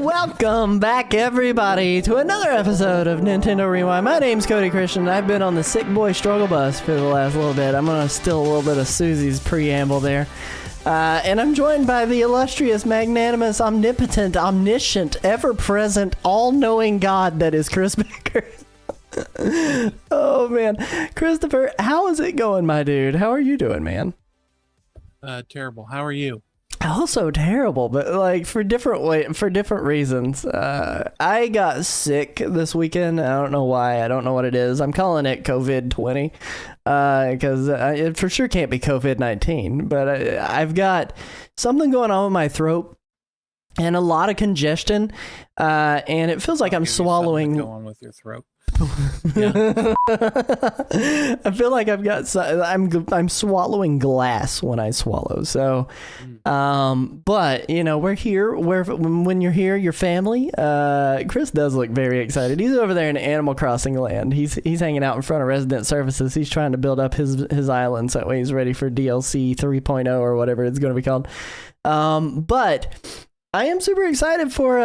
Welcome back, everybody, to another episode of Nintendo Rewind. My name's Cody Christian. I've been on the sick boy struggle bus for the last little bit. I'm going to steal a little bit of Susie's preamble there. And I'm joined by the illustrious, magnanimous, omnipotent, omniscient, ever-present, all-knowing God that is Chris Becker. Oh, man. Christopher, how is it going, my dude? How are you doing, man? Terrible. How are you? Also terrible, but like for different reasons. I got sick this weekend. I don't know why. I don't know what it is. I'm calling it COVID-20 because it for sure can't be COVID-19. But I've got something going on with my throat and a lot of congestion, and it feels like I'm swallowing. Go on with your throat. I feel like I'm swallowing glass when I swallow. So, but you know, we're here. When you're here, your family. Chris does look very excited. He's over there in Animal Crossing land. He's hanging out in front of resident services. He's trying to build up his island so that way he's ready for DLC 3.0 or whatever it's going to be called. But I am super excited for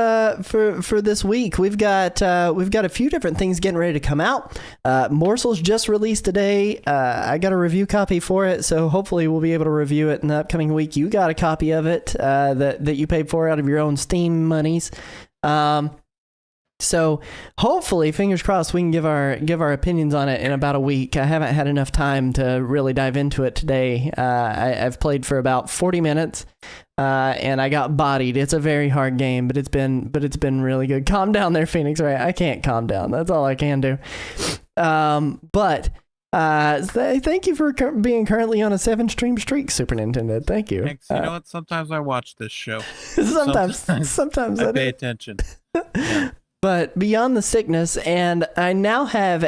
this week. We've got a few different things getting ready to come out. Morsels just released today. I got a review copy for it, so hopefully we'll be able to review it in the upcoming week. You got a copy of it that you paid for out of your own Steam monies. So hopefully, fingers crossed, we can give our opinions on it in about a week. I haven't had enough time to really dive into it today. I've played for about 40 minutes, and I got bodied. It's a very hard game, but it's been really good. Calm down there, Phoenix. Right? I can't calm down. That's all I can do. But thank you for being currently on a 7-stream streak, Super Nintendo. Thank you. Thanks. You know what? Sometimes I watch this show. sometimes I pay attention. Yeah. But beyond the sickness, and I now have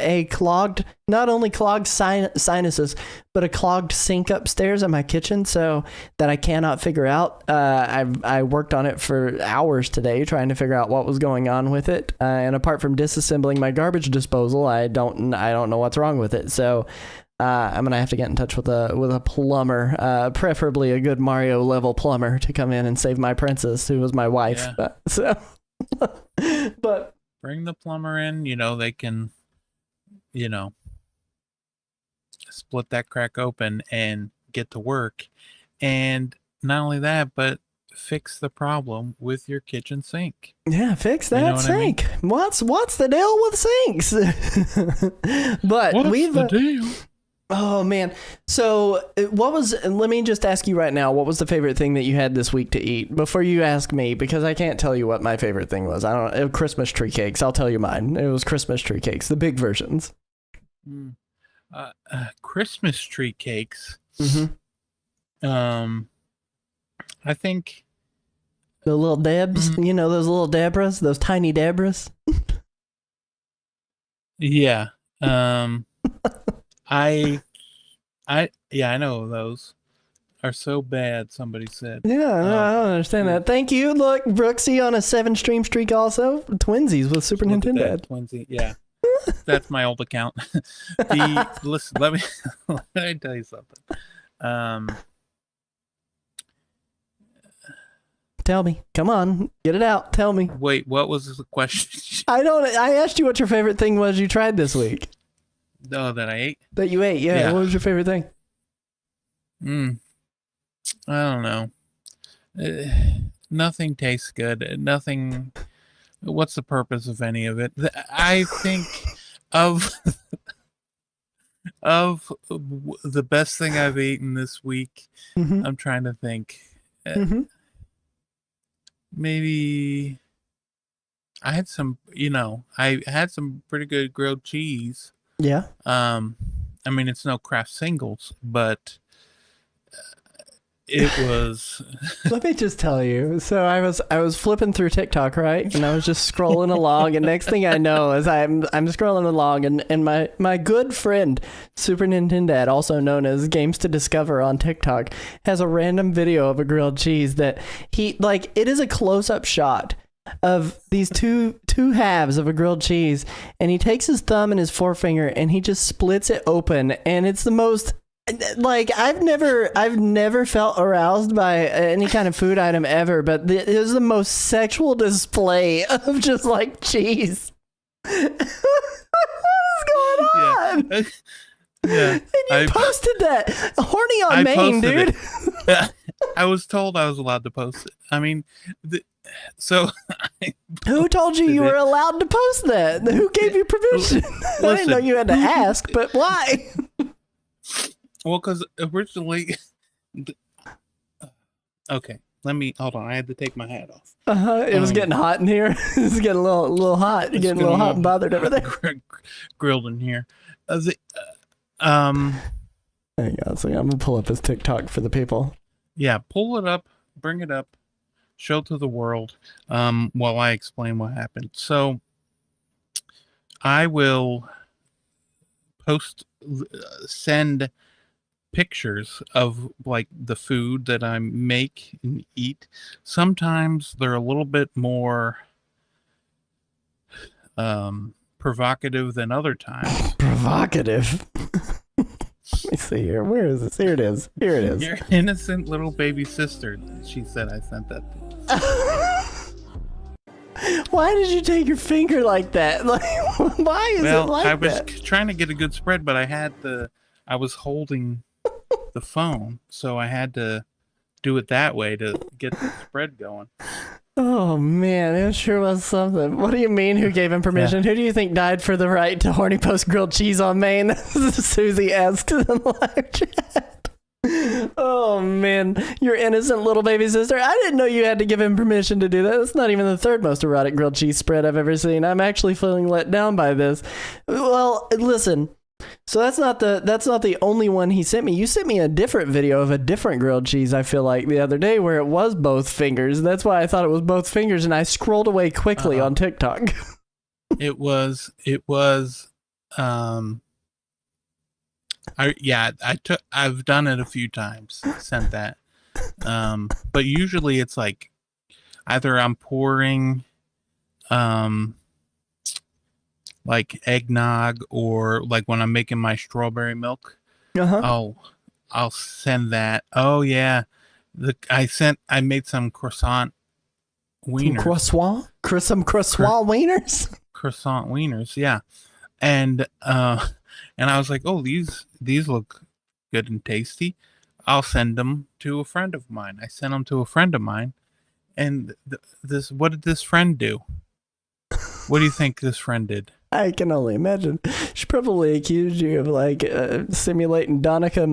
not only clogged sinuses, but a clogged sink upstairs in my kitchen, so that I cannot figure out. I worked on it for hours today, trying to figure out what was going on with it. And apart from disassembling my garbage disposal, I don't know what's wrong with it. So I'm gonna have to get in touch with a plumber, preferably a good Mario level plumber, to come in and save my princess, who was my wife. Yeah. But bring the plumber in. You know, they can, split that crack open and get to work. And not only that, but fix the problem with your kitchen sink. Yeah, fix that sink. I mean? What's the deal with sinks? But what's the deal? Oh man. So let me just ask you right now, what was the favorite thing that you had this week to eat before you ask me, because I can't tell you what my favorite thing was. I don't know. Christmas tree cakes. I'll tell you mine. It was Christmas tree cakes, the big versions. Christmas tree cakes. Mm-hmm. I think the little Debs, you know, those little Debras, those tiny Debras. Yeah. I know those are so bad, somebody said. Yeah, no, I don't understand that. Thank you. Look, Brooksy on a 7-stream streak also. Twinsies with Super Nintendo. Twinsie, yeah. That's my old account. Listen, let me tell you something. Tell me. Come on. Get it out. Tell me. Wait, what was the question? I asked you what your favorite thing was you tried this week. Oh, that I ate? That you ate, yeah. What was your favorite thing? I don't know. Nothing tastes good. Nothing. What's the purpose of any of it? I think of the best thing I've eaten this week. Mm-hmm. I'm trying to think. Maybe I had some. I had some pretty good grilled cheese. Yeah. I mean, it's no Kraft Singles, but it was. Let me just tell you. So I was flipping through TikTok, right, and I was just scrolling along, and next thing I know is I'm scrolling along, and my good friend Super Nintendo, also known as Games to Discover on TikTok, has a random video of a grilled cheese that it is a close-up shot of these two halves of a grilled cheese, and he takes his thumb and his forefinger and he just splits it open, and it's the most like I've never felt aroused by any kind of food item ever, but it was the most sexual display of just like cheese. What's going on? Yeah. Yeah. And you posted that. Horny on Maine, dude. I was told I was allowed to post it. I mean, so who told you were allowed to post that? Who gave you permission? I didn't know you had to ask, but why? Well, because originally, okay, hold on. I had to take my hat off. It was getting hot in here. It was getting a little hot. You're getting a little hot and bothered over there. Grilled in here. Hang on, so I'm gonna pull up his TikTok for the people. Yeah, pull it up, bring it up, show to the world. While I explain what happened. So, I will send pictures of like the food that I make and eat. Me they're a little bit more provocative than other times. Provocative. Let me see here. Where is this? Here it is. Here it is. Your innocent little baby sister. She said I sent that. Why did you take your finger like that? Like, why is it like that? I was trying to get a good spread, but I was holding the phone, so I had to do it that way to get the spread going. Oh man, it sure was something. What do you mean? Who gave him permission? Yeah. Who do you think died for the right to horny post grilled cheese on Maine? Susie asked in the live chat. Oh man, your innocent little baby sister. I didn't know you had to give him permission to do that. That's not even the third most erotic grilled cheese spread I've ever seen. I'm actually feeling let down by this. Well, listen. So that's not the only one he sent me. You sent me a different video of a different grilled cheese, I feel like, the other day where it was both fingers. That's why I thought it was both fingers, and I scrolled away quickly on TikTok. I've done it a few times, sent that. But usually it's like either I'm pouring like eggnog, or like when I'm making my strawberry milk. I'll send that. Oh yeah. I made some croissant wieners. Some croissant wieners? Croissant wieners, yeah. And I was like, oh, these look good and tasty. I'll send them to a friend of mine. I sent them to a friend of mine, and what did this friend do? What do you think this friend did? I can only imagine. She probably accused you of like simulating Danica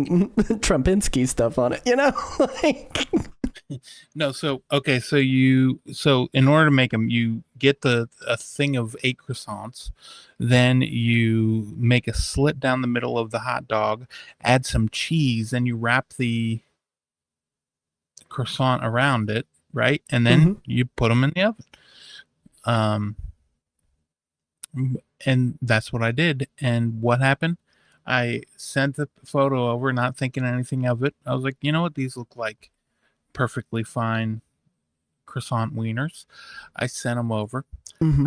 Trumpinski stuff on it, you know? No, so in order to make them, you get a thing of 8 croissants, then you make a slit down the middle of the hot dog, add some cheese, then you wrap the croissant around it, right? And then you put them in the oven. And that's what I did. And what happened? I sent the photo over, not thinking anything of it. I was like, you know what? These look like perfectly fine croissant wieners. I sent them over.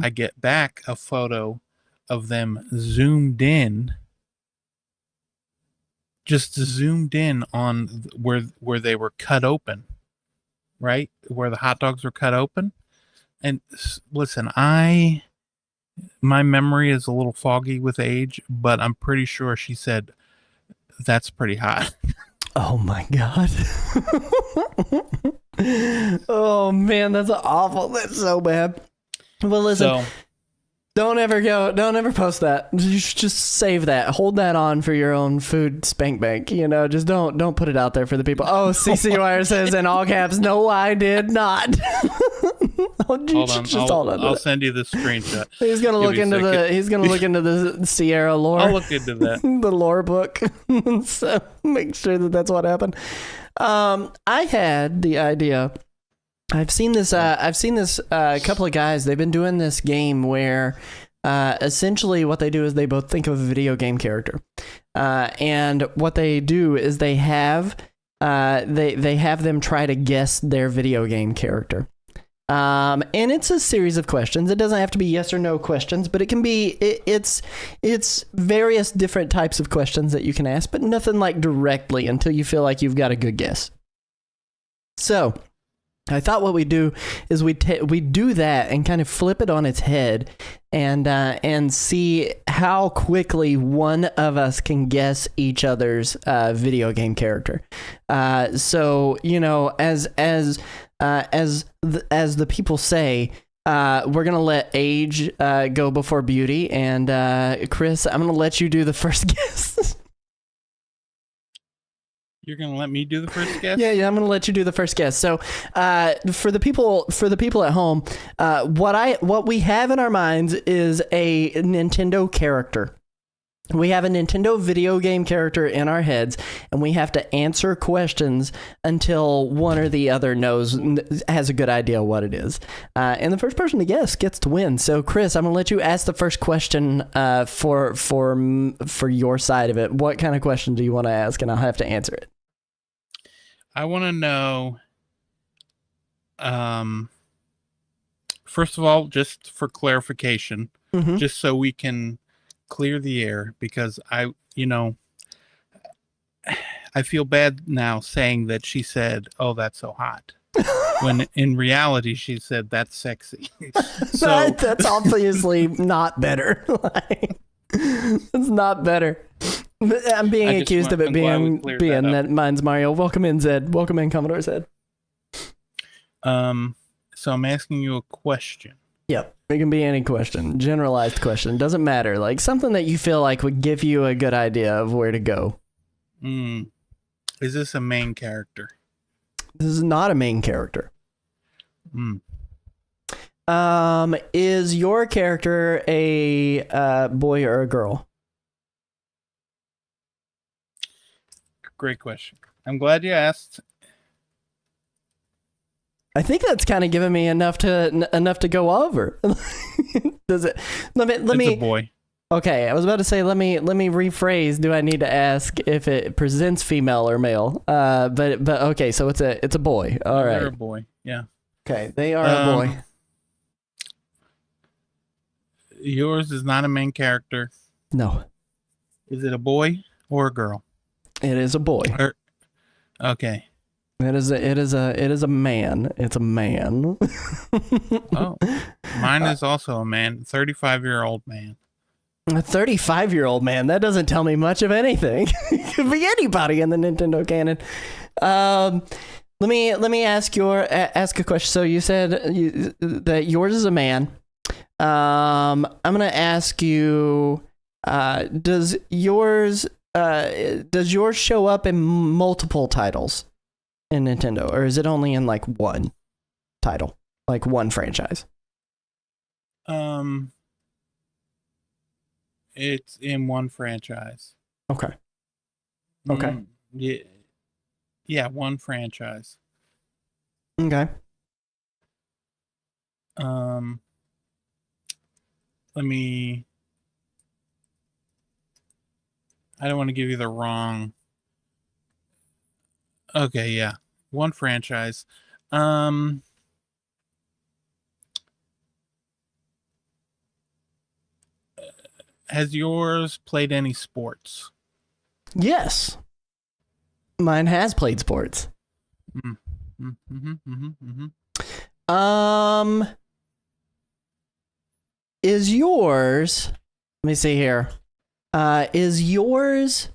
I get back a photo of them zoomed in, just zoomed in on where they were cut open, right? Where the hot dogs were cut open. And listen, my memory is a little foggy with age, but I'm pretty sure she said, that's pretty hot. Oh my God. Oh man, that's awful. That's so bad. Well, listen, don't ever post that. You should just save that. Hold that on for your own food spank bank. You know, just don't put it out there for the people. Oh, CC Wire says in all caps, no, I did not. Hold on. I'll send you the screenshot. He's gonna look into the Sierra lore. I'll look into that. The lore book. So make sure that's what happened. I had the idea. I've seen this couple of guys. They've been doing this game where essentially what they do is they both think of a video game character, and what they do is they have them try to guess their video game character. And it's a series of questions. It doesn't have to be yes or no questions, but it can be. It's various different types of questions that you can ask, but nothing like directly until you feel like you've got a good guess. So, I thought what we do is we do that and kind of flip it on its head, and see how quickly one of us can guess each other's video game character. So as the people say, we're gonna let age go before beauty, and Chris, I'm gonna let you do the first guess. You're gonna let me do the first guess? Yeah, I'm gonna let you do the first guess. So, for the people at home, what we have in our minds is a Nintendo character. We have a Nintendo video game character in our heads, and we have to answer questions until one or the other has a good idea what it is. And the first person to guess gets to win. So, Chris, I'm gonna let you ask the first question for your side of it. What kind of question do you want to ask? And I'll have to answer it. I want to know, first of all, just for clarification, just so we can clear the air, because I feel bad now saying that she said, "Oh, that's so hot," when in reality she said, "That's sexy." So that's obviously not better. It's not better. I'm being accused of it being that mine's Mario. Welcome in, Zed. Welcome in, Commodore Zed. So I'm asking you a question. Yep. It can be any question. Generalized question. Doesn't matter. Like something that you feel like would give you a good idea of where to go. Is this a main character? This is not a main character. Is your character a boy or a girl? Great question. I'm glad you asked. I think that's kind of given me enough to go over. Does it? Let me. It's a boy. Okay, I was about to say let me rephrase. Do I need to ask if it presents female or male? But okay, so it's a boy. All right. They're a boy. Yeah. Okay, they are a boy. Yours is not a main character. No. Is it a boy or a girl? It is a boy. Okay. It is a man. It's a man. Oh, mine is also a man. 35-year-old man. A 35-year-old man. That doesn't tell me much of anything. It could be anybody in the Nintendo canon. Let me ask a question. So you said that yours is a man. I'm gonna ask you. Does yours show up in multiple titles in Nintendo, or is it only in like one title, like one franchise? It's in one franchise. Okay. Yeah, one franchise. Okay. I don't want to give you the wrong. Okay, yeah. One franchise. Has yours played any sports? Yes. Mine has played sports. Is yours, let me see here. Is yours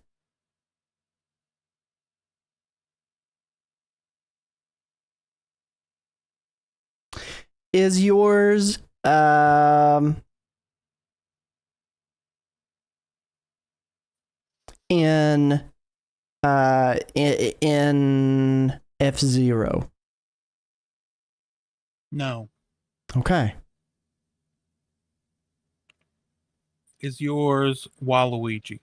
in F-Zero? No. Okay. Is yours Waluigi?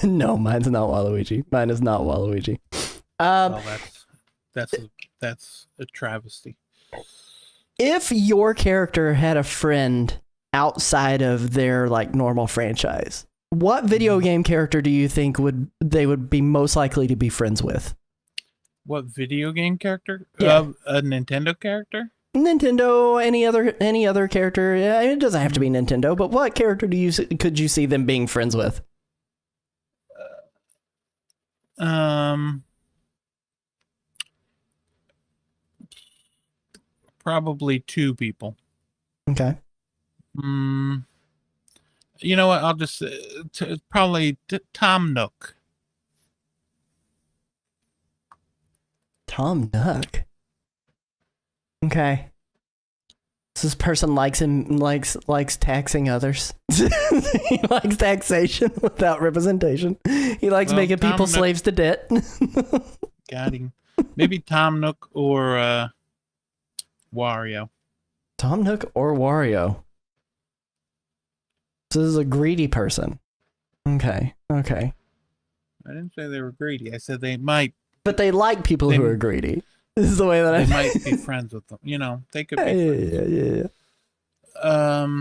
No, mine's not Waluigi. Mine is not Waluigi. Well, that's a travesty. If your character had a friend outside of their like normal franchise, what video game character do you think they would be most likely to be friends with? What video game character? Yeah. A Nintendo character? Nintendo, any other character. Yeah, it doesn't have to be Nintendo, but what character could you see them being friends with? Probably two people. Okay. You know what? I'll just probably Tom Nook. Tom Nook. Okay. So this person likes taxing others. He likes taxation without representation. He likes making people slaves to debt. Got him. Maybe Tom Nook or Wario. Tom Nook or Wario. So this is a greedy person. Okay. I didn't say they were greedy. I said they might. But they like people who are greedy. This is the way that they might be friends with them. You know, they could be friends. Yeah.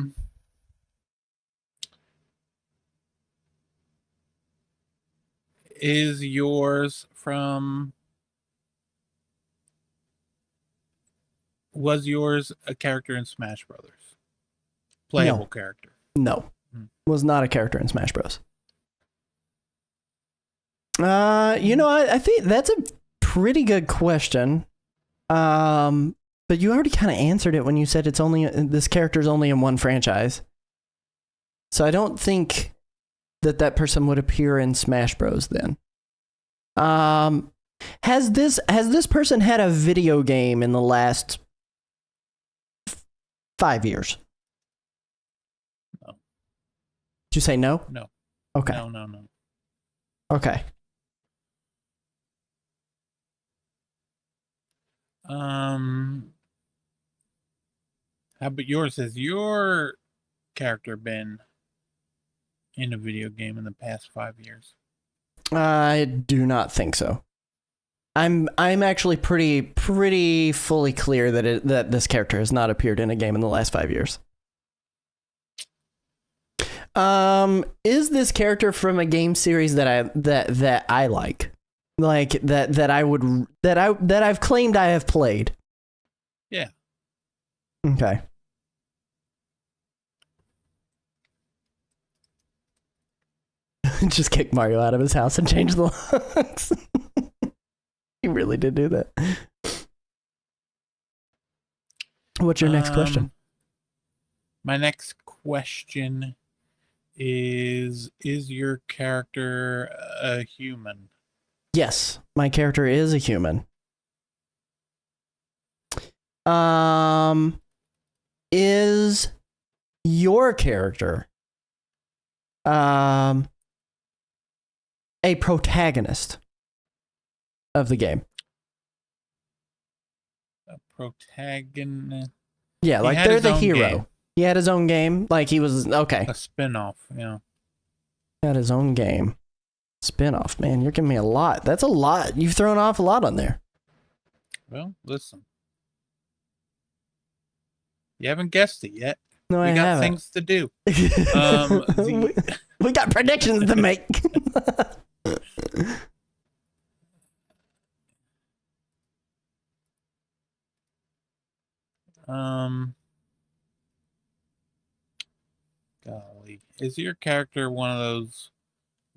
Is yours from... Was yours a character in Smash Brothers? Playable character? No. Was not a character in Smash Bros. I think that's a pretty good question. But you already kind of answered it when you said this character's only in one franchise. So I don't think that person would appear in Smash Bros. Then. Has this person had a video game in the last 5 years? No. Did you say no? No. Okay. No. Okay. How about yours? Has your character been in a video game in the past 5 years? I do not think so. I'm actually pretty fully clear that this character has not appeared in a game in the last 5 years. Is this character from a game series that I like? Like that I've claimed I have played? Yeah. Okay. Just kick Mario out of his house and change the locks. He really did do that. What's your next question? My next question is your character a human? Yes, my character is a human. Is your character a protagonist of the game? A protagonist? Yeah, like they're the hero. Game. He had his own game. Like he was okay. A spin-off, yeah. He had his own game. Spin-off, man. You're giving me a lot. That's a lot. You've thrown off a lot on there. Well, listen. You haven't guessed it yet. No, I haven't. We got things to do. We got predictions to make. Golly. Is your character one of those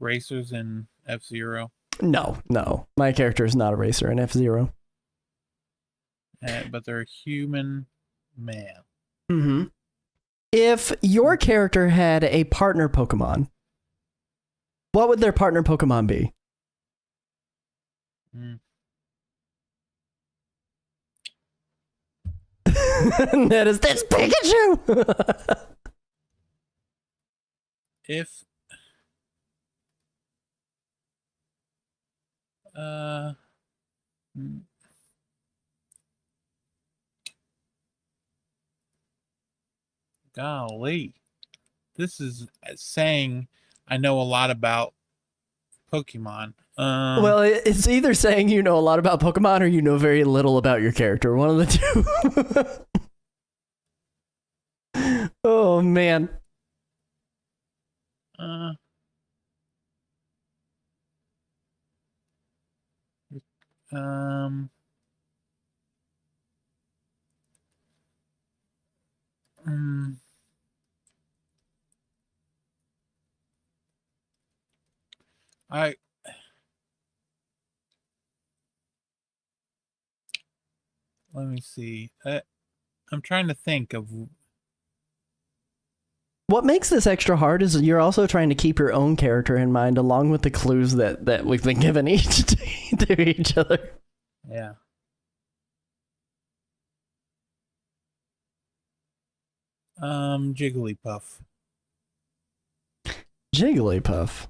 racers in F-Zero? No. My character is not a racer in F-Zero. But they're a human man. Mm-hmm. If your character had a partner Pokemon, what would their partner Pokemon be? That is this Pikachu. If golly, this is saying I know a lot about Pokemon. Well, it's either saying you know a lot about Pokemon or you know very little about your character. One of the two. Oh, man. Mm. I let me see. I'm trying to think of. What makes this extra hard is you're also trying to keep your own character in mind, along with the clues that we've been given each to each other. Yeah. Jigglypuff. Jigglypuff.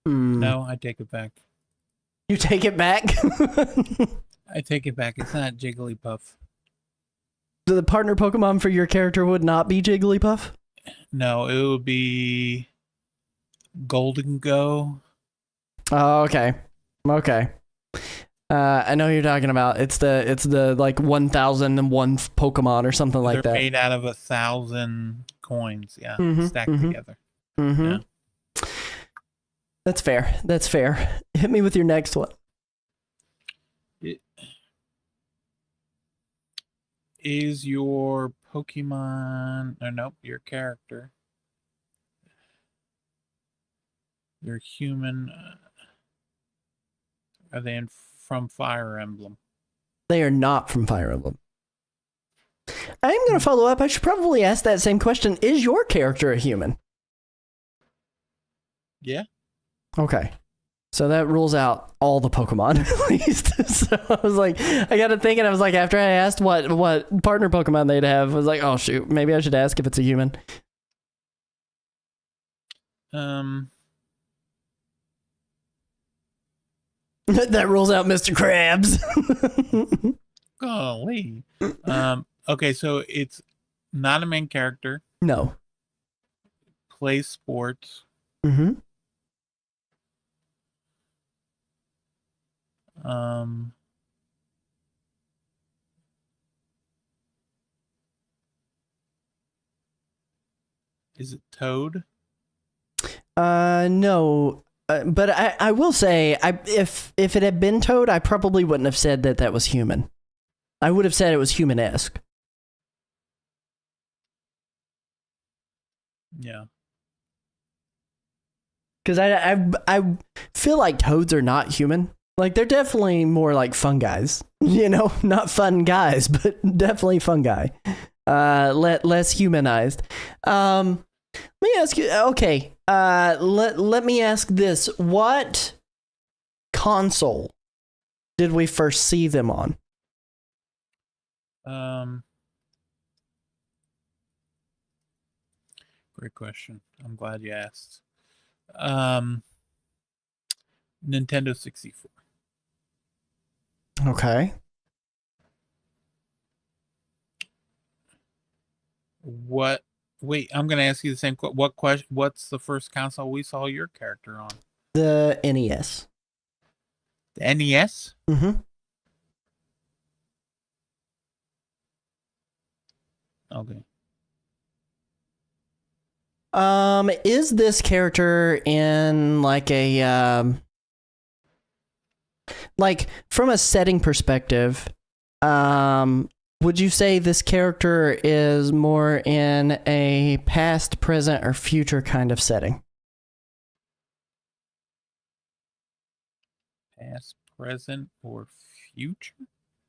No, I take it back. You take it back? I take it back. It's not Jigglypuff. So the partner Pokemon for your character would not be Jigglypuff? No, it would be Golden Go. Oh, okay. Okay. I know who you're talking about. It's the like 1001 Pokemon or something like They're that. made out of 1,000 coins. Yeah, Mhm, stacked mhm. together. Mm-hmm. Yeah. That's fair. That's fair. Hit me with your next one. Is your Pokemon, or nope, your character, your human, are they from Fire Emblem? They are not from Fire Emblem. I am going to follow up. I should probably ask that same question. Is your character a human? Yeah. Okay. So that rules out all the Pokemon, at least. So I was like, I got to thinking, I was like, after I asked what partner Pokemon they'd have, I was like, oh, shoot, maybe I should ask if it's a human. That rules out Mr. Krabs. Golly. Okay, so it's not a main character. No. Plays sports. Mm-hmm. Is it Toad? No. But I will say, if it had been Toad, I probably wouldn't have said that was human. I would have said it was human-esque. Yeah. Because I feel like toads are not human. Like, they're definitely more like fun guys. You know, not fun guys, but definitely fun guy. Less humanized. Let me ask you. Okay. Let me ask this. What console did we first see them on? Great question. I'm glad you asked. Nintendo 64. Okay. What? Wait, I'm gonna ask you the same. What question? What's the first console we saw your character on? The NES. The NES. Mm-hmm. Okay. Is this character in like a like from a setting perspective, would you say this character is more in a past, present, or future kind of setting? Past, present, or future?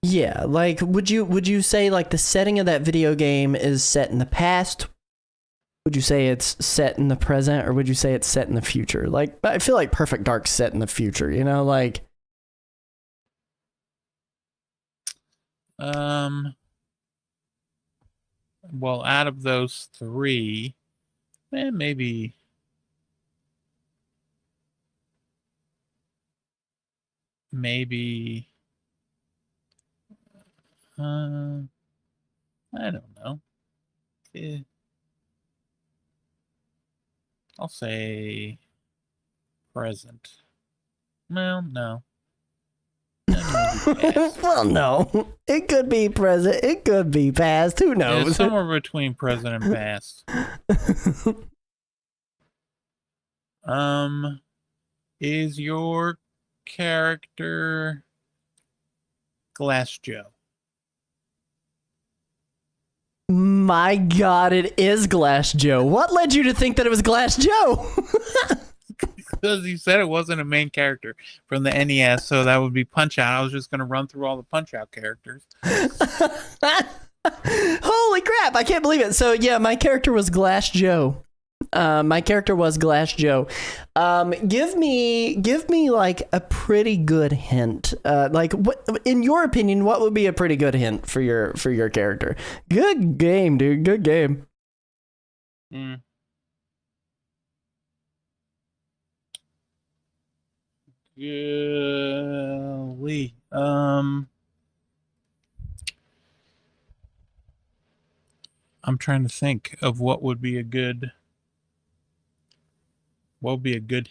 Yeah, like would you say like the setting of that video game is set in the past? Would you say it's set in the present, or would you say it's set in the future? Like, I feel like Perfect Dark's set in the future, you know, like. Well, out of those three, maybe. I don't know. I'll say present. Well, no. Well, no. It could be present. It could be past. Who knows? It's somewhere between present and past. Is your character Glass Joe? my God, it is Glass Joe. What led you to think that it was Glass Joe? Because you said it wasn't a main character from the NES, so that would be Punch-Out. I was just going to run through all the Punch-Out characters. Holy crap, I can't believe it. So yeah, my character was Glass Joe. Give me like a pretty good hint. Like, what, in your opinion, what would be a pretty good hint for your character? Good game, dude. Good game. Golly. I'm trying to think of what would be a good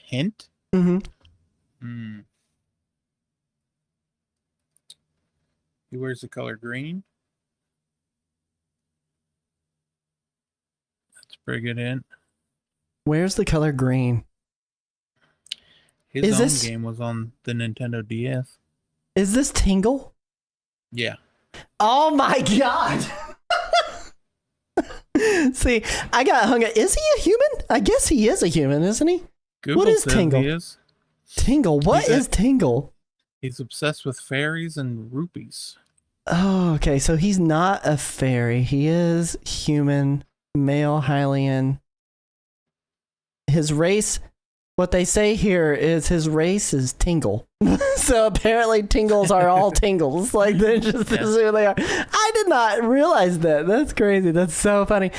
hint. Mm-hmm. He wears the color green. That's a pretty good hint. Where's the color green? His own game was on the Nintendo DS. Is this Tingle? Yeah. Oh my God. See, I got hung up. Is he a human? I guess he is a human, isn't he? Google what is says Tingle? He is. Tingle. What is Tingle? He's obsessed with fairies and rupees. Oh, okay. So he's not a fairy. He is human, male Hylian. His race, what they say here is his race is Tingle. So apparently Tingles are all Tingles. Like, they're just this is who they are. I did not realize that. That's crazy. That's so funny.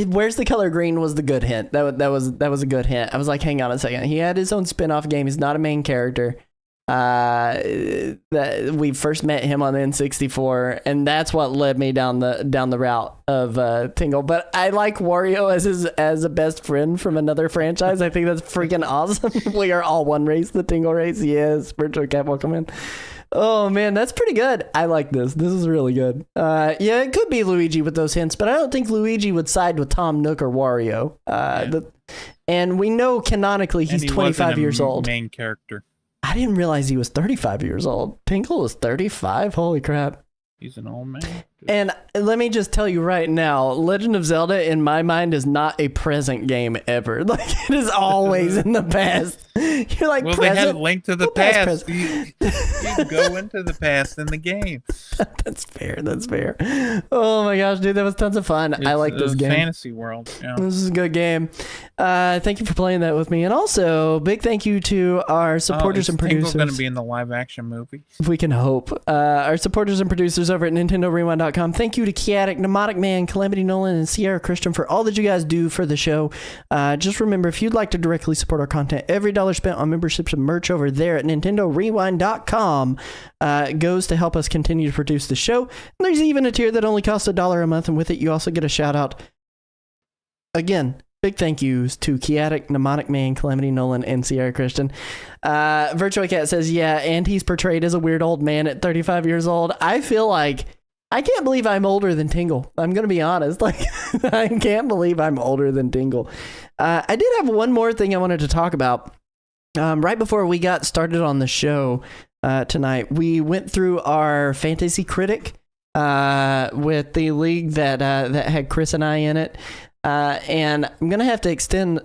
Where's the color green was the good hint. That was a good hint. I was like, hang on a second. He had his own spin-off game. He's not a main character. That we first met him on the N64, and that's what led me down the route of Tingle. But I like Wario as a best friend from another franchise. I think that's freaking awesome. We are all one race, the Tingle race. Yes, Virtual Cat, welcome in. Oh man, that's pretty good. I like this. This is really good. Yeah, it could be Luigi with those hints, but I don't think Luigi would side with Tom Nook or Wario. And we know canonically he's 25 years old. Main character. I didn't realize he was 35 years old. Tingle is 35? Holy crap. He's an old man. And let me just tell you right now, Legend of Zelda, in my mind, is not a present game ever. Like, it is always in the past. You're like, well, present? They had Link to the Past. You go into the past in the game. That's fair. That's fair. Oh my gosh, dude, that was tons of fun. I like this game. Fantasy world. Yeah. This is a good game. Thank you for playing that with me. And also, big thank you to our supporters and producers. Tingle's going to be in the live action movie. If we can hope. Our supporters and producers over at NintendoRewind.com. Thank you to Chaotic, Mnemonic Man, Calamity Nolan, and Sierra Christian for all that you guys do for the show. Just remember, if you'd like to directly support our content, every dollar spent on memberships and merch over there at NintendoRewind.com goes to help us continue to produce the show. And there's even a tier that only costs $1 a month, and with it, you also get a shout out. Again, big thank yous to Chaotic, Mnemonic Man, Calamity Nolan, and Sierra Christian. Virtual Cat says, yeah, and he's portrayed as a weird old man at 35 years old. I feel like I can't believe I'm older than Tingle. I'm going to be honest. Like, I can't believe I'm older than Tingle. I did have one more thing I wanted to talk about. Right before we got started on the show tonight, we went through our Fantasy Critic with the league that had Chris and I in it. And I'm going to have to extend,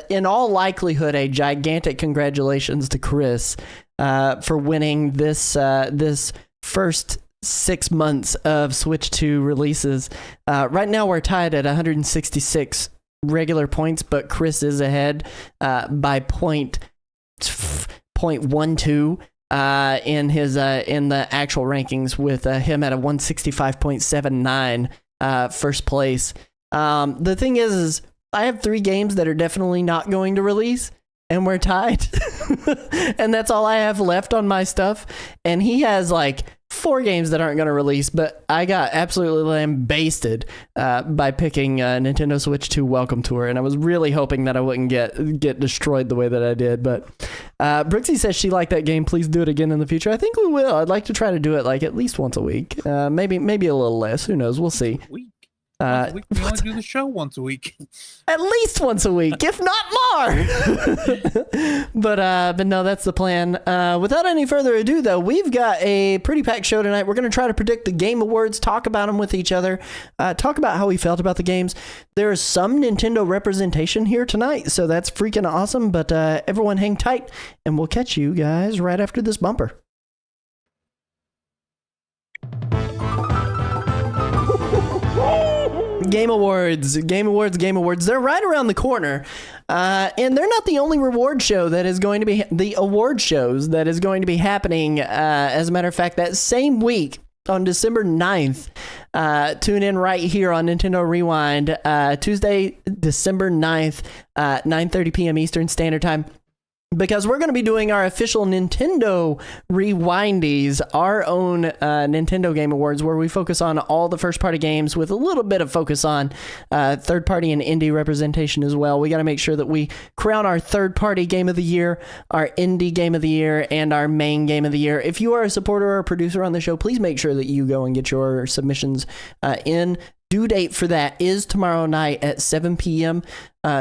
in all likelihood, a gigantic congratulations to Chris for winning this first 6 months of Switch 2 releases. Right now we're tied at 166 regular points, but Chris is ahead by 0.12 in his in the actual rankings, with him at a 165.79 first place. The thing is I have 3 games that are definitely not going to release, and we're tied. And that's all I have left on my stuff. And he has like 4 games that aren't going to release, but I got absolutely lambasted by picking Nintendo Switch 2 Welcome Tour, and I was really hoping that I wouldn't get destroyed the way that I did. But Brooksy says she liked that game. Please do it again in the future. I think we will. I'd like to try to do it like at least once a week, maybe a little less. Who knows? We'll see. We only do the show once a week. At least once a week, if not more. But no, that's the plan. Without any further ado, though, we've got a pretty packed show tonight. We're going to try to predict the Game Awards, talk about them with each other, talk about how we felt about the games. There is some Nintendo representation here tonight, so that's freaking awesome. But everyone hang tight, and we'll catch you guys right after this bumper. Game Awards. They're right around the corner. And they're not the only award show that is going to be the award shows that is going to be happening. As a matter of fact, that same week on December 9th, tune in right here on Nintendo Rewind, Tuesday, December 9th, 9:30 p.m. Eastern Standard Time. Because we're going to be doing our official Nintendo Rewindies, our own Nintendo Game Awards, where we focus on all the first-party games with a little bit of focus on third-party and indie representation as well. We got to make sure that we crown our third-party Game of the Year, our indie Game of the Year, and our main Game of the Year. If you are a supporter or a producer on the show, please make sure that you go and get your submissions in. Due date for that is tomorrow night at 7 p.m.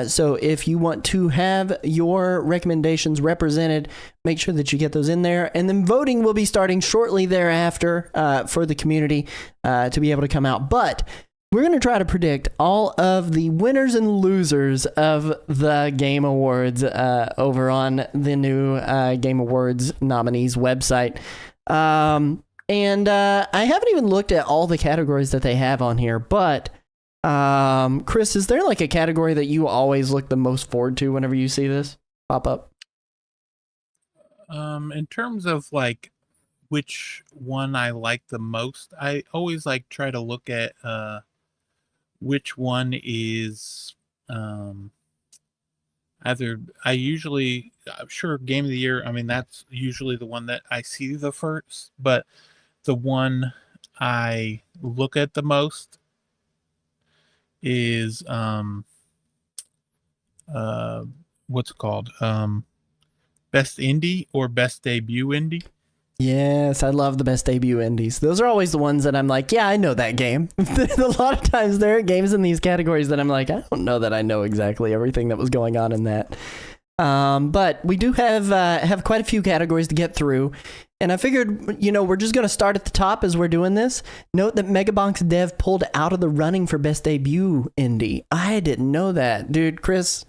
So if you want to have your recommendations represented, make sure that you get those in there. And then voting will be starting shortly thereafter for the community to be able to come out. But we're going to try to predict all of the winners and losers of the Game Awards over on the new Game Awards nominees website. And I haven't even looked at all the categories that they have on here, but Chris, is there like a category that you always look the most forward to whenever you see this pop up? In terms of like which one I like the most, I always like try to look at which one is either I'm sure Game of the Year, I mean, that's usually the one that I see the first, but the one I look at the most is what's it called? Best Indie or Best Debut Indie? Yes, I love the Best Debut Indies. Those are always the ones that I'm like, yeah, I know that game. A lot of times there are games in these categories that I'm like, I don't know that I know exactly everything that was going on in that. But we do have quite a few categories to get through. And I figured, we're just going to start at the top as we're doing this. Note that Megabonk's Dev pulled out of the running for Best Debut Indie. I didn't know that. Dude, Chris,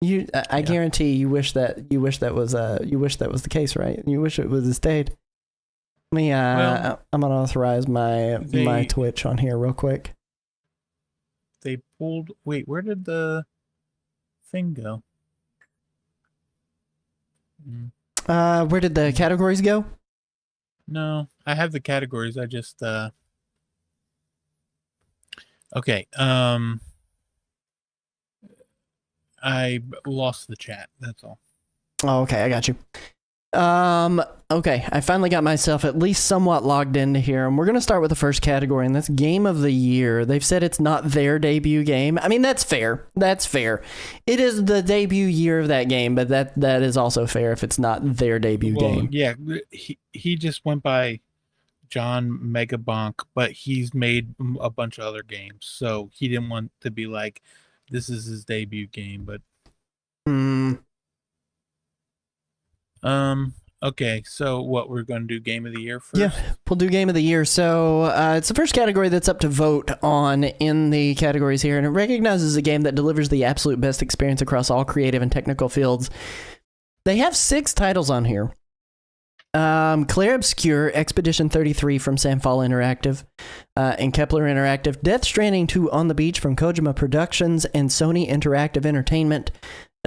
I guarantee you wish that was the case, right? You wish it would have stayed. Let me I'm going to authorize my Twitch on here real quick. They pulled, wait, where did the thing go? Where did the categories go? No, I have the categories. I just okay. I lost the chat. That's all. Oh, okay, I got you. Okay, I finally got myself at least somewhat logged into here, and we're going to start with the first category, and that's Game of the Year. They've said it's not their debut game. I mean, that's fair. That's fair. It is the debut year of that game, but that is also fair if it's not their debut game. Yeah, he just went by John Megabonk, but he's made a bunch of other games, so he didn't want to be like, this is his debut game, but... Okay, so what, we're going to do Game of the Year first? Yeah, we'll do Game of the Year. So it's the first category that's up to vote on in the categories here, and it recognizes a game that delivers the absolute best experience across all creative and technical fields. They have 6 titles on here. Clair Obscur, Expedition 33 from Samfall Interactive and Kepler Interactive, Death Stranding 2 On the Beach from Kojima Productions and Sony Interactive Entertainment.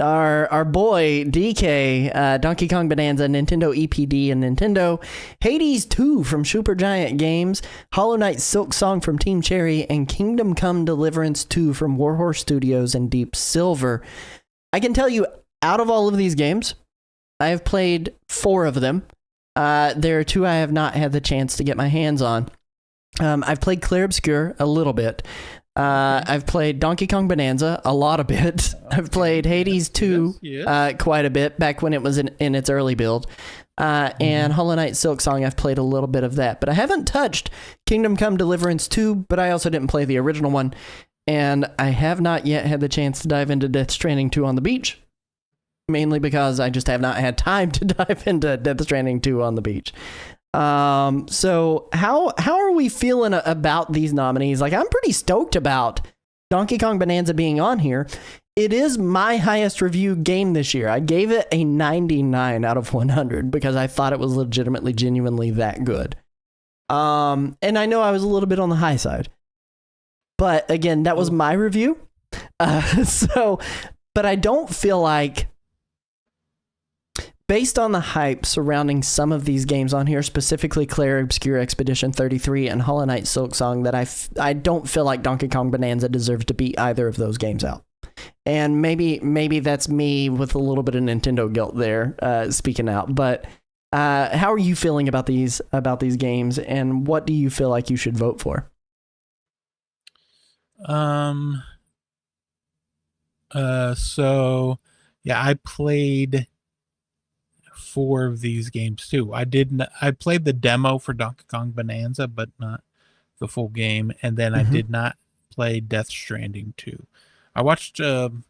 Our boy DK, Donkey Kong Bonanza, Nintendo EPD and Nintendo, Hades 2 from Supergiant Games, Hollow Knight Silk Song from Team Cherry, and Kingdom Come Deliverance 2 from Warhorse Studios and Deep Silver. I can tell you, out of all of these games, I have played 4 of them. There are 2 I have not had the chance to get my hands on. I've played Clair Obscur a little bit. I've played Donkey Kong Bonanza a lot of it. I've played Hades 2 quite a bit back when it was in its early build. And Hollow Knight Silksong, I've played a little bit of that. But I haven't touched Kingdom Come Deliverance 2, but I also didn't play the original one. And I have not yet had the chance to dive into Death Stranding 2 on the beach. Mainly because I just have not had time to dive into Death Stranding 2 on the beach. So how are we feeling about these nominees? Like, I'm pretty stoked about Donkey Kong Bonanza being on here. It is my highest review game this year. I gave it a 99 out of 100 because I thought it was legitimately, genuinely that good. And I know I was a little bit on the high side. But again, that was my review. But I don't feel like, based on the hype surrounding some of these games on here, specifically Clair Obscur Expedition 33 and Hollow Knight Silksong, that I don't feel like Donkey Kong Bonanza deserves to beat either of those games out. And maybe that's me with a little bit of Nintendo guilt there, speaking out. But how are you feeling about these games, and what do you feel like you should vote for? So yeah, I played 4 of these games too. I played the demo for Donkey Kong Bonanza, but not the full game. And then I did not play Death Stranding 2. I watched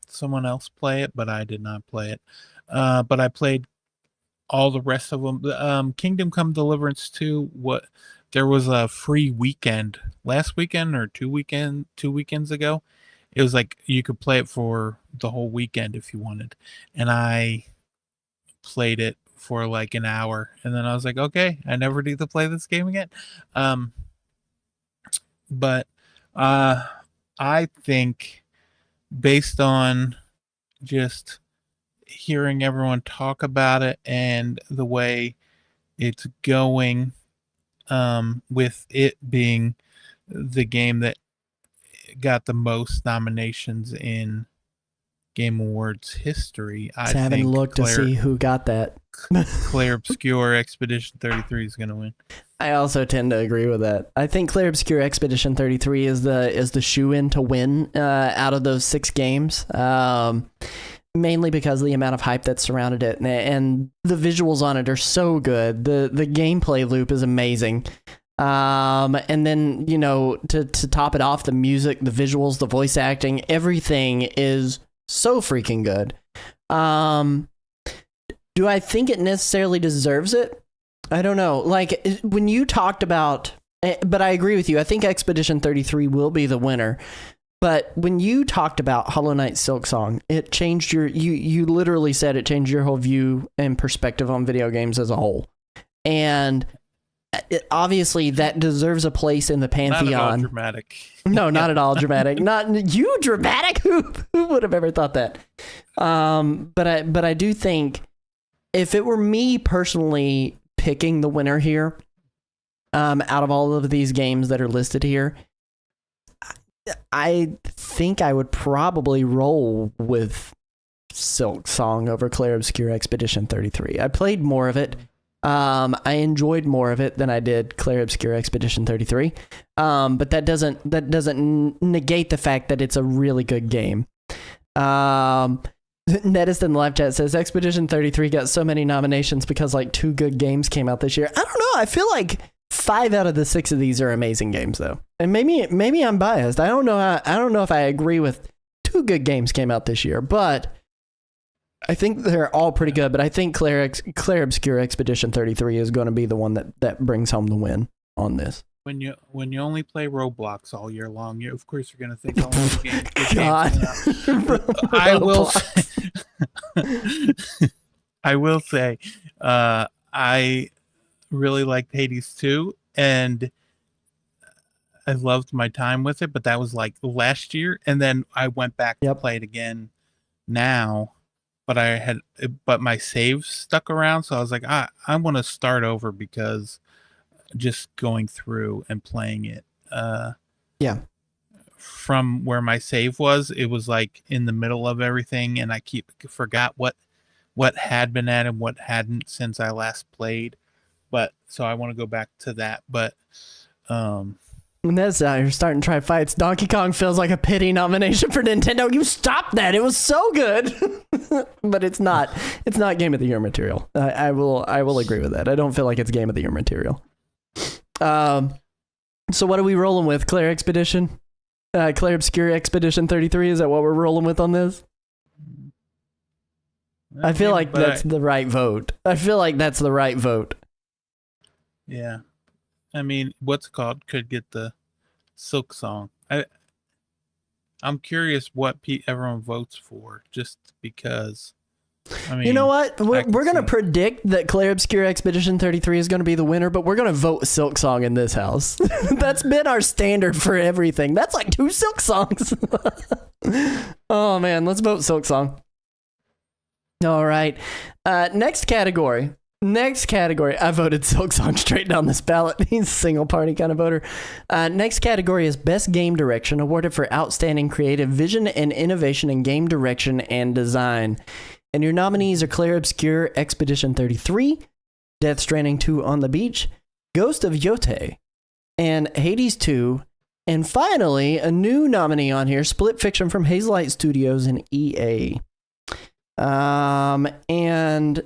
someone else play it, but I did not play it. But I played all the rest of them. Kingdom Come Deliverance 2, there was a free weekend last weekend or 2 weekends ago. It was like you could play it for the whole weekend if you wanted. And I played it for like an hour, and then I was like, okay, I never need to play this game again. But I think, based on just hearing everyone talk about it and the way it's going, with it being the game that got the most nominations in Game Awards history, I haven't looked to see who got that. Clair Obscur Expedition 33 is going to win. I also tend to agree with that. I think Clair Obscur Expedition 33 is the shoe-in to win out of those 6 games. Mainly because of the amount of hype that surrounded it, and the visuals on it are so good. The gameplay loop is amazing. And then, to top it off, the music, the visuals, the voice acting, everything is so freaking good. Do I think it necessarily deserves it? I don't know. Like, when you talked about, but I agree with you. I think Expedition 33 will be the winner. But when you talked about Hollow Knight Silksong, it changed you literally said it changed your whole view and perspective on video games as a whole. And obviously that deserves a place in the pantheon. Not at all dramatic. No, not at all dramatic. Not you dramatic. Who would have ever thought that? But I do think, if it were me personally picking the winner here, out of all of these games that are listed here, I think I would probably roll with Silksong over Clair Obscur Expedition 33. I played more of it. I enjoyed more of it than I did Clair Obscur Expedition 33. But that doesn't negate the fact that it's a really good game. Nettist in the live chat says Expedition 33 got so many nominations because like 2 good games came out this year. I don't know. I feel like 5 out of the 6 of these are amazing games, though. And maybe I'm biased. I don't know if I agree with 2 good games came out this year, but I think they're all pretty good. But I think Clair Obscur Expedition 33 is going to be the one that brings home the win on this. When you only play Roblox all year long, of course you're going to think all those games. God. I will say, I really liked Hades 2, and I loved my time with it, but that was like last year, and then I went back to play it again now, but my saves stuck around, so I was like, I want to start over, because just going through and playing it from where my save was, it was like in the middle of everything, and I forgot what had been added, what hadn't since I last played. But so I want to go back to that. But Ned's out here starting to try fights. Donkey Kong feels like a pity nomination for Nintendo. You stop that. It was so good. But it's not. It's not Game of the Year material. I will agree with that. I don't feel like it's Game of the Year material. So what are we rolling with? Claire Expedition? Claire Obscure Expedition 33? Is that what we're rolling with on this? I feel like that's the right vote. I feel like that's the right vote. Yeah. I mean, what's it called? Could get the Silk Song. I'm curious what everyone votes for, just because. I mean, you know what? We're going to predict that Claire Obscure Expedition 33 is going to be the winner, but we're going to vote Silk Song in this house. That's been our standard for everything. That's like 2 Silk Songs. Oh, man. Let's vote Silk Song. All right. Next category. I voted Silk Song straight down this ballot. He's a single party kind of voter. Next category is Best Game Direction, awarded for outstanding creative vision and innovation in game direction and design. And your nominees are Claire Obscure Expedition 33, Death Stranding 2 on the Beach, Ghost of Yotei, and Hades 2. And finally, a new nominee on here, Split Fiction from Hazelight Studios and EA. And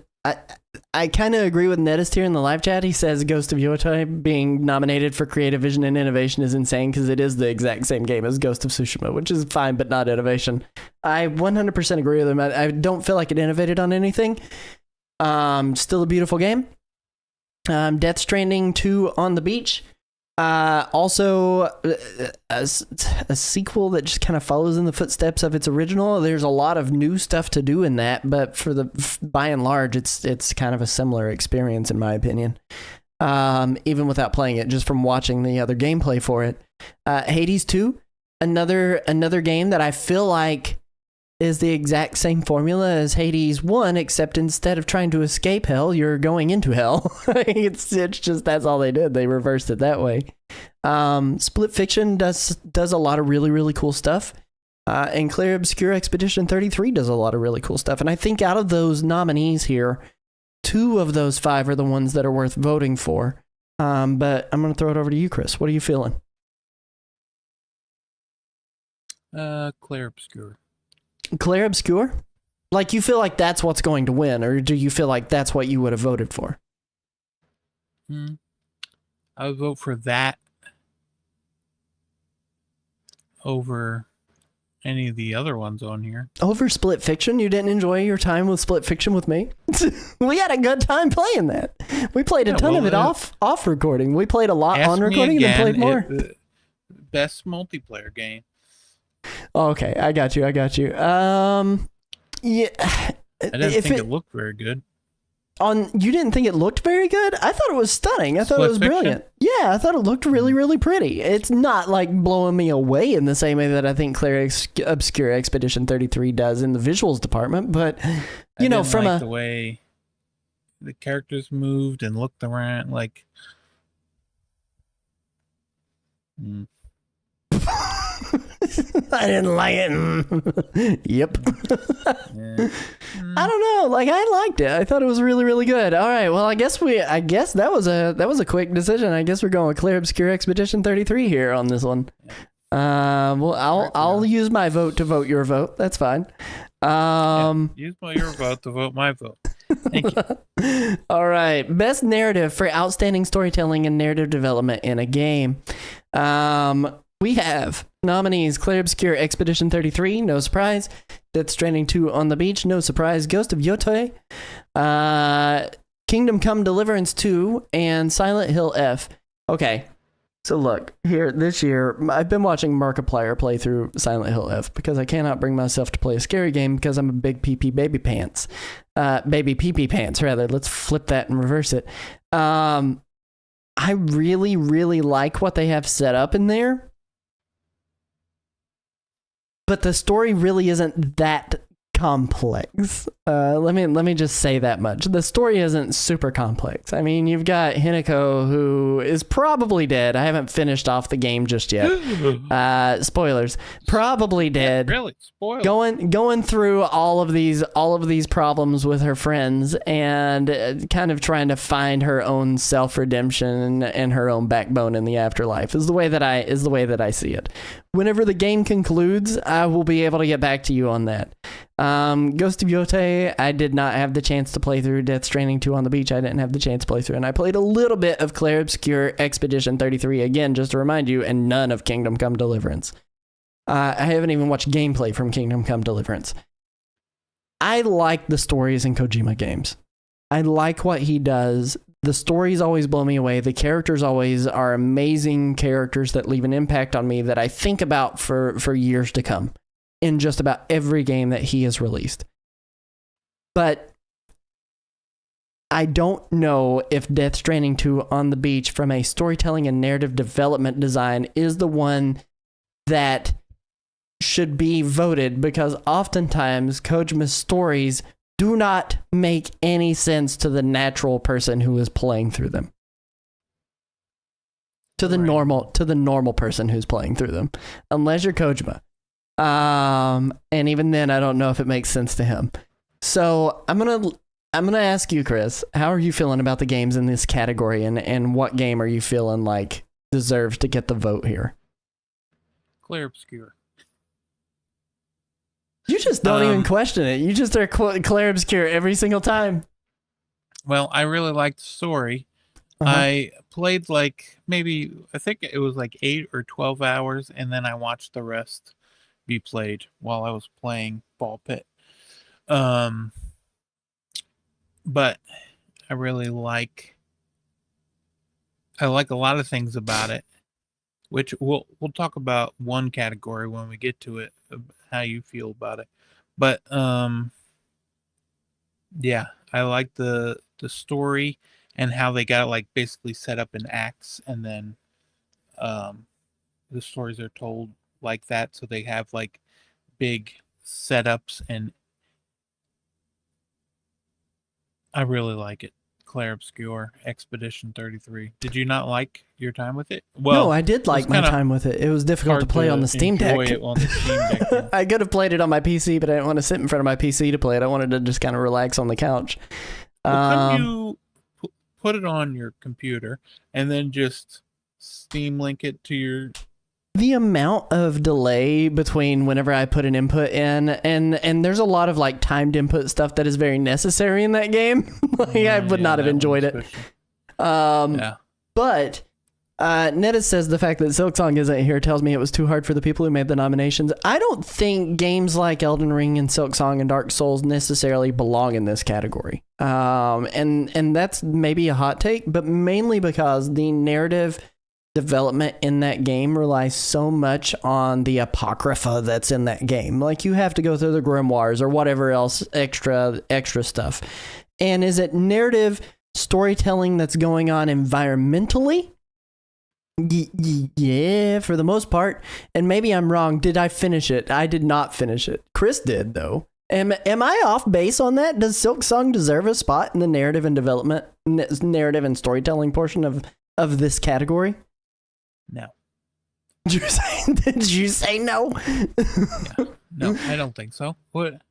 I kind of agree with Nedist here in the live chat. He says Ghost of Yotei being nominated for creative vision and innovation is insane because it is the exact same game as Ghost of Tsushima, which is fine, but not innovation. I 100% agree with him. I don't feel like it innovated on anything. Still a beautiful game. Death Stranding 2 on the Beach. Also, a sequel that just kind of follows in the footsteps of its original. There's a lot of new stuff to do in that, but by and large, it's kind of a similar experience in my opinion. Even without playing it, just from watching the other gameplay for it. Hades 2, another game that I feel like is the exact same formula as Hades 1, except instead of trying to escape hell, you're going into hell. It's just, that's all they did. They reversed it that way. Split Fiction does a lot of really, really cool stuff. And Claire Obscure Expedition 33 does a lot of really cool stuff. And I think out of those nominees here, 2 of those 5 are the ones that are worth voting for. But I'm going to throw it over to you, Chris. What are you feeling? Claire Obscure. Claire Obscure? Like, you feel like that's what's going to win, or do you feel like that's what you would have voted for? I would vote for that over any of the other ones on here. Over Split Fiction? You didn't enjoy your time with Split Fiction with me? We had a good time playing that. We played a ton of it off recording. We played a lot on recording and then played more. Best multiplayer game. Okay, I got you. Yeah, I didn't think it looked very good. You didn't think it looked very good? I thought it was stunning. I thought it was brilliant. Yeah, I thought it looked really, really pretty. It's not like blowing me away in the same way that I think Claire Obscure Expedition 33 does in the visuals department, but you know, from the way the characters moved and looked around, like. I didn't like it. Yep. Yeah. I don't know. Like, I liked it. I thought it was really, really good. All right. Well, I guess that was a quick decision. I guess we're going with Claire Obscure Expedition 33 here on this one. Well, I'll use my vote to vote your vote. That's fine. Use your vote to vote my vote. Thank you. All right. Best narrative for outstanding storytelling and narrative development in a game. We have nominees: Claire Obscure Expedition 33, no surprise. Death Stranding 2 on the Beach, no surprise. Ghost of Yotei, Kingdom Come Deliverance 2, and Silent Hill F. Okay, so look, here, this year, I've been watching Markiplier play through Silent Hill F because I cannot bring myself to play a scary game because I'm a big pee-pee baby pants. Baby pee-pee pants, rather. Let's flip that and reverse it. I really, really like what they have set up in there. But the story really isn't that complex. Let me just say that much. The story isn't super complex. I mean, you've got Hinako, who is probably dead. I haven't finished off the game just yet. Spoilers. Probably dead. Yeah, really? Spoiled. Going through all of these problems with her friends and kind of trying to find her own self-redemption and her own backbone in the afterlife is the way that I see it. Whenever the game concludes, I will be able to get back to you on that. Ghost of Yotei, I did not have the chance to play through. Death Stranding 2 on the Beach, I didn't have the chance to play through. And I played a little bit of Clair Obscur Expedition 33, again, just to remind you, and none of Kingdom Come Deliverance. I haven't even watched gameplay from Kingdom Come Deliverance. I like the stories in Kojima games. I like what he does. The stories always blow me away. The characters always are amazing characters that leave an impact on me that I think about for years to come in just about every game that he has released. But I don't know if Death Stranding 2 on the Beach, from a storytelling and narrative development design, is the one that should be voted, because oftentimes Kojima's stories do not make any sense to the natural person who is playing through them. To the normal person who's playing through them, unless you're Kojima. And even then, I don't know if it makes sense to him. So I'm gonna ask you, Chris, how are you feeling about the games in this category, and what game are you feeling like deserves to get the vote here? Clair Obscur. You just don't even question it. You just are Clair Obscur every single time. Well, I really liked the story. I played I think it was 8 or 12 hours, and then I watched the rest be played while I was playing Ball Pit. But I really like a lot of things about it, which we'll talk about one category when we get to it, how you feel about it. But yeah, I like the story and how they got it basically set up in acts, and then the stories are told like that, so they have big setups, and I really like it. Clair Obscur Expedition 33. Did you not like your time with it? Well, no, I did like my time with it. It was difficult to play on the Steam Deck. I could have played it on my PC, but I didn't want to sit in front of my PC to play it. I wanted to just kind of relax on the couch. Well, couldn't you put it on your computer and then just Steam link it to your... The amount of delay between whenever I put an input in, and there's a lot of timed input stuff that is very necessary in that game. I would not have enjoyed it. But Netta says the fact that Silksong isn't here tells me it was too hard for the people who made the nominations. I don't think games like Elden Ring and Silksong and Dark Souls necessarily belong in this category. And that's maybe a hot take, but mainly because the narrative development in that game relies so much on the apocrypha that's in that game. You have to go through the grimoires or whatever else extra stuff. And is it narrative storytelling that's going on environmentally? Yeah, for the most part. And maybe I'm wrong. Did I finish it? I did not finish it. Chris did, though. Am I off base on that? Does Silksong deserve a spot in the narrative and development, narrative and storytelling portion of this category? No. Did you say no? Yeah. No, I don't think so. What?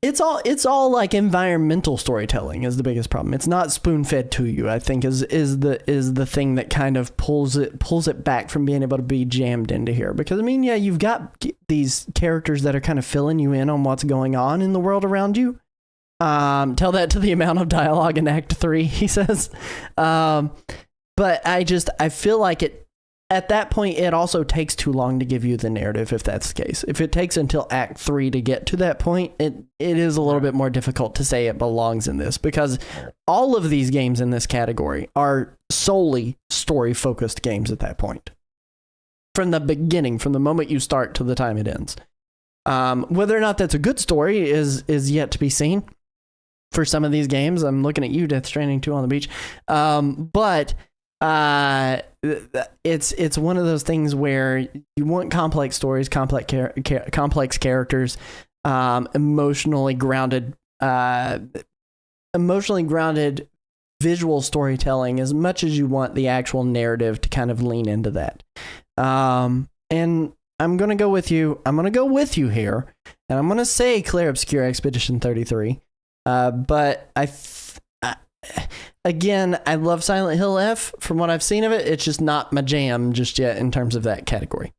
It's all environmental storytelling is the biggest problem. It's not spoon-fed to you, I think, is the thing that kind of pulls it back from being able to be jammed into here. Because you've got these characters that are kind of filling you in on what's going on in the world around you. Tell that to the amount of dialogue in Act 3, he says. But I feel like at that point, it also takes too long to give you the narrative, if that's the case. If it takes until Act 3 to get to that point, it is a little bit more difficult to say it belongs in this, because all of these games in this category are solely story-focused games at that point. From the beginning, from the moment you start to the time it ends. Whether or not that's a good story is yet to be seen. For some of these games, I'm looking at you, Death Stranding 2 on the Beach. But it's one of those things where you want complex stories, complex characters, emotionally grounded, visual storytelling as much as you want the actual narrative to kind of lean into that. And I'm going to go with you. I'm going to go with you here. And I'm going to say Clair Obscur Expedition 33. But again, I love Silent Hill F. From what I've seen of it, it's just not my jam just yet in terms of that category.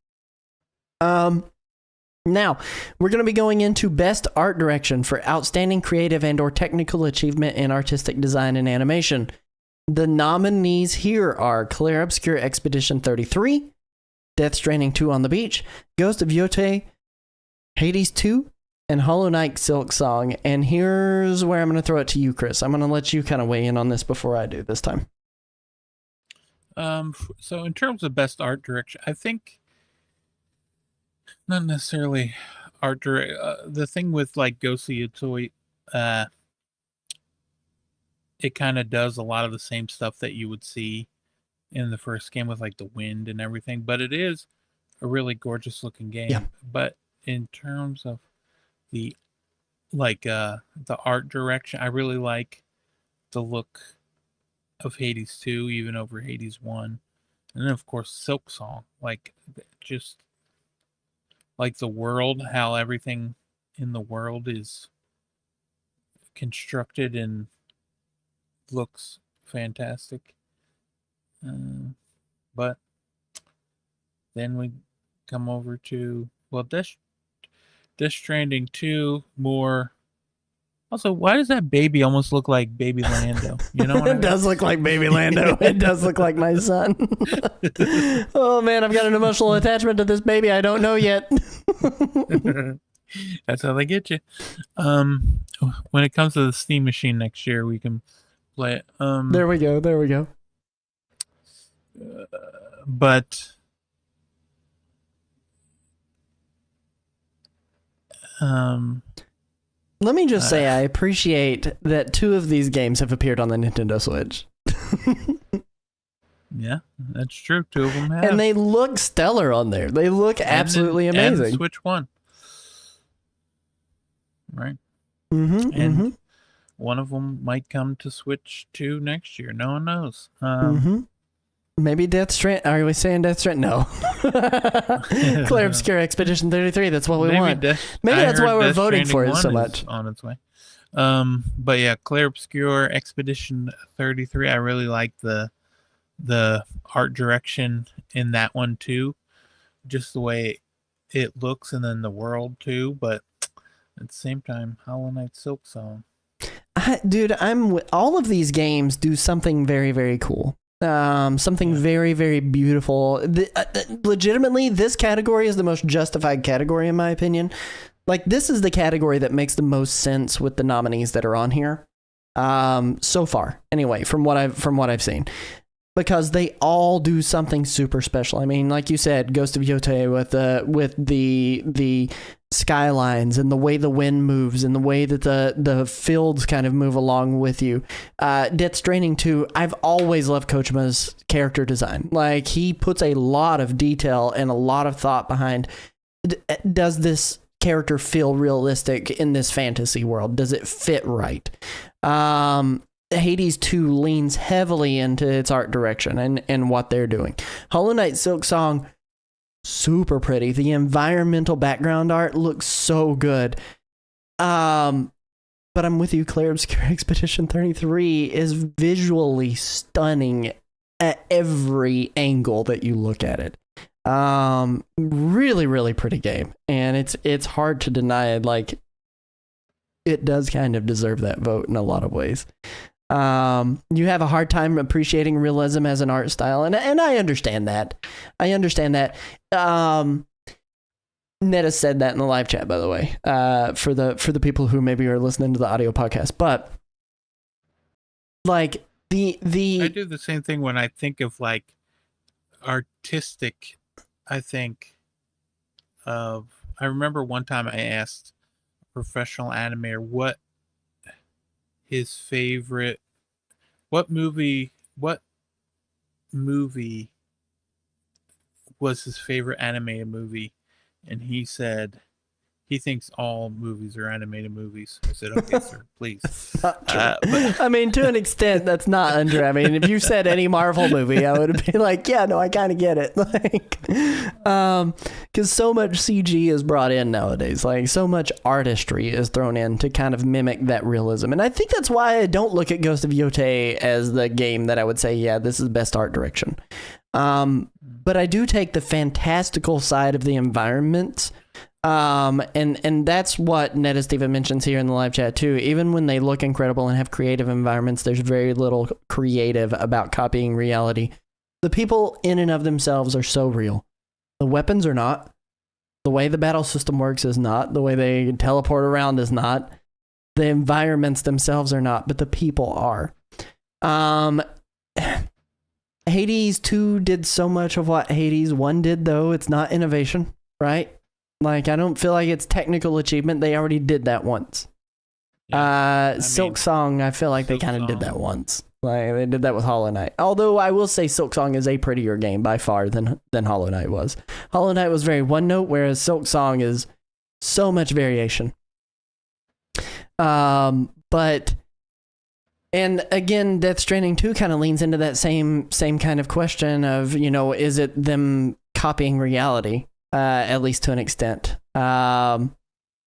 Now, we're going to be going into Best Art Direction for Outstanding Creative and or Technical Achievement in Artistic Design and Animation. The nominees here are Clair Obscur Expedition 33, Death Stranding 2 on the Beach, Ghost of Yotei, Hades 2, and Hollow Knight Silksong. And here's where I'm going to throw it to you, Chris. I'm going to let you kind of weigh in on this before I do this time. So in terms of Best Art Direction, I think not necessarily art direct. The thing with like Ghost of Yotei, it kind of does a lot of the same stuff that you would see in the first game with like the wind and everything, but it is a really gorgeous looking game. Yeah. But in terms of the the art direction, I really like the look of Hades 2 even over Hades 1. And then of course Silksong, like just like the world, how everything in the world is constructed and looks fantastic. But then we come over to, well, Death Stranding 2 more. Also, why does that baby almost look like Baby Lando? You know what I mean? It does look like Baby Lando. It does look like my son. Oh man, I've got an emotional attachment to this baby I don't know yet. That's how they get you. When it comes to the Steam machine next year, we can play it. There we go. But let me just say I appreciate that 2 of these games have appeared on the Nintendo Switch. Yeah, that's true. 2 of them have. And they look stellar on there. They look absolutely amazing. And Switch 1. Right. Mm-hmm, and one of them might come to Switch 2 next year. No one knows. Maybe Death Stranding. Are we saying Death Stranding? No. Clair Obscur Expedition 33. That's what we want. Maybe that's why we're voting for it so much. On its way. But yeah, Clair Obscur Expedition 33. I really like the art direction in that one too. Just the way it looks, and then the world too. But at the same time, Hollow Knight Silksong. Dude, all of these games do something very, very cool. Something very, very beautiful. Legitimately, this category is the most justified category in my opinion. Like, this is the category that makes the most sense with the nominees that are on here. So far, anyway, from what I've seen, because they all do something super special. I mean, like you said, Ghost of Yotei with the skylines and the way the wind moves and the way that the fields kind of move along with you. Death Stranding 2, I've always loved Kojima's character design. Like, he puts a lot of detail and a lot of thought behind, does this character feel realistic in this fantasy world? Does it fit right? Hades 2 leans heavily into its art direction and what they're doing. Hollow Knight Silksong, super pretty. The environmental background art looks so good. But I'm with you, Clair Obscur Expedition 33 is visually stunning at every angle that you look at it. Really, really pretty game. And it's hard to deny it. Like, it does kind of deserve that vote in a lot of ways. You have a hard time appreciating realism as an art style, and I understand that. Ned has said that in the live chat, by the way, for the people who maybe are listening to the audio podcast. But like I do the same thing when I think of like artistic. I think of, I remember one time I asked a professional animator what movie was his favorite animated movie, and he said he thinks all movies are animated movies. I said, okay, sir, please. Not true. But I mean, to an extent, that's not untrue. I mean, if you said any Marvel movie, I would be like, yeah, no, I kind of get it. Like, because so much CG is brought in nowadays. Like, so much artistry is thrown in to kind of mimic that realism. And I think that's why I don't look at Ghost of Yotei as the game that I would say, yeah, this is best art direction. But I do take the fantastical side of the environment. And that's what Netta Steven mentions here in the live chat too. Even when they look incredible and have creative environments, there's very little creative about copying reality. The people in and of themselves are so real. The weapons are not. The way the battle system works is not. The way they teleport around is not. The environments themselves are not, but the people are. Hades 2 did so much of what Hades 1 did, though. It's not innovation, right? Like, I don't feel like it's technical achievement. They already did that once. Yeah, Silk Song, I feel like they kind of did that once. Like, they did that with Hollow Knight. Although I will say Silk Song is a prettier game by far than Hollow Knight was. Hollow Knight was very one note, whereas Silk Song is so much variation. But... And again, Death Stranding 2 kind of leans into that same kind of question of, you know, is it them copying reality, at least to an extent? And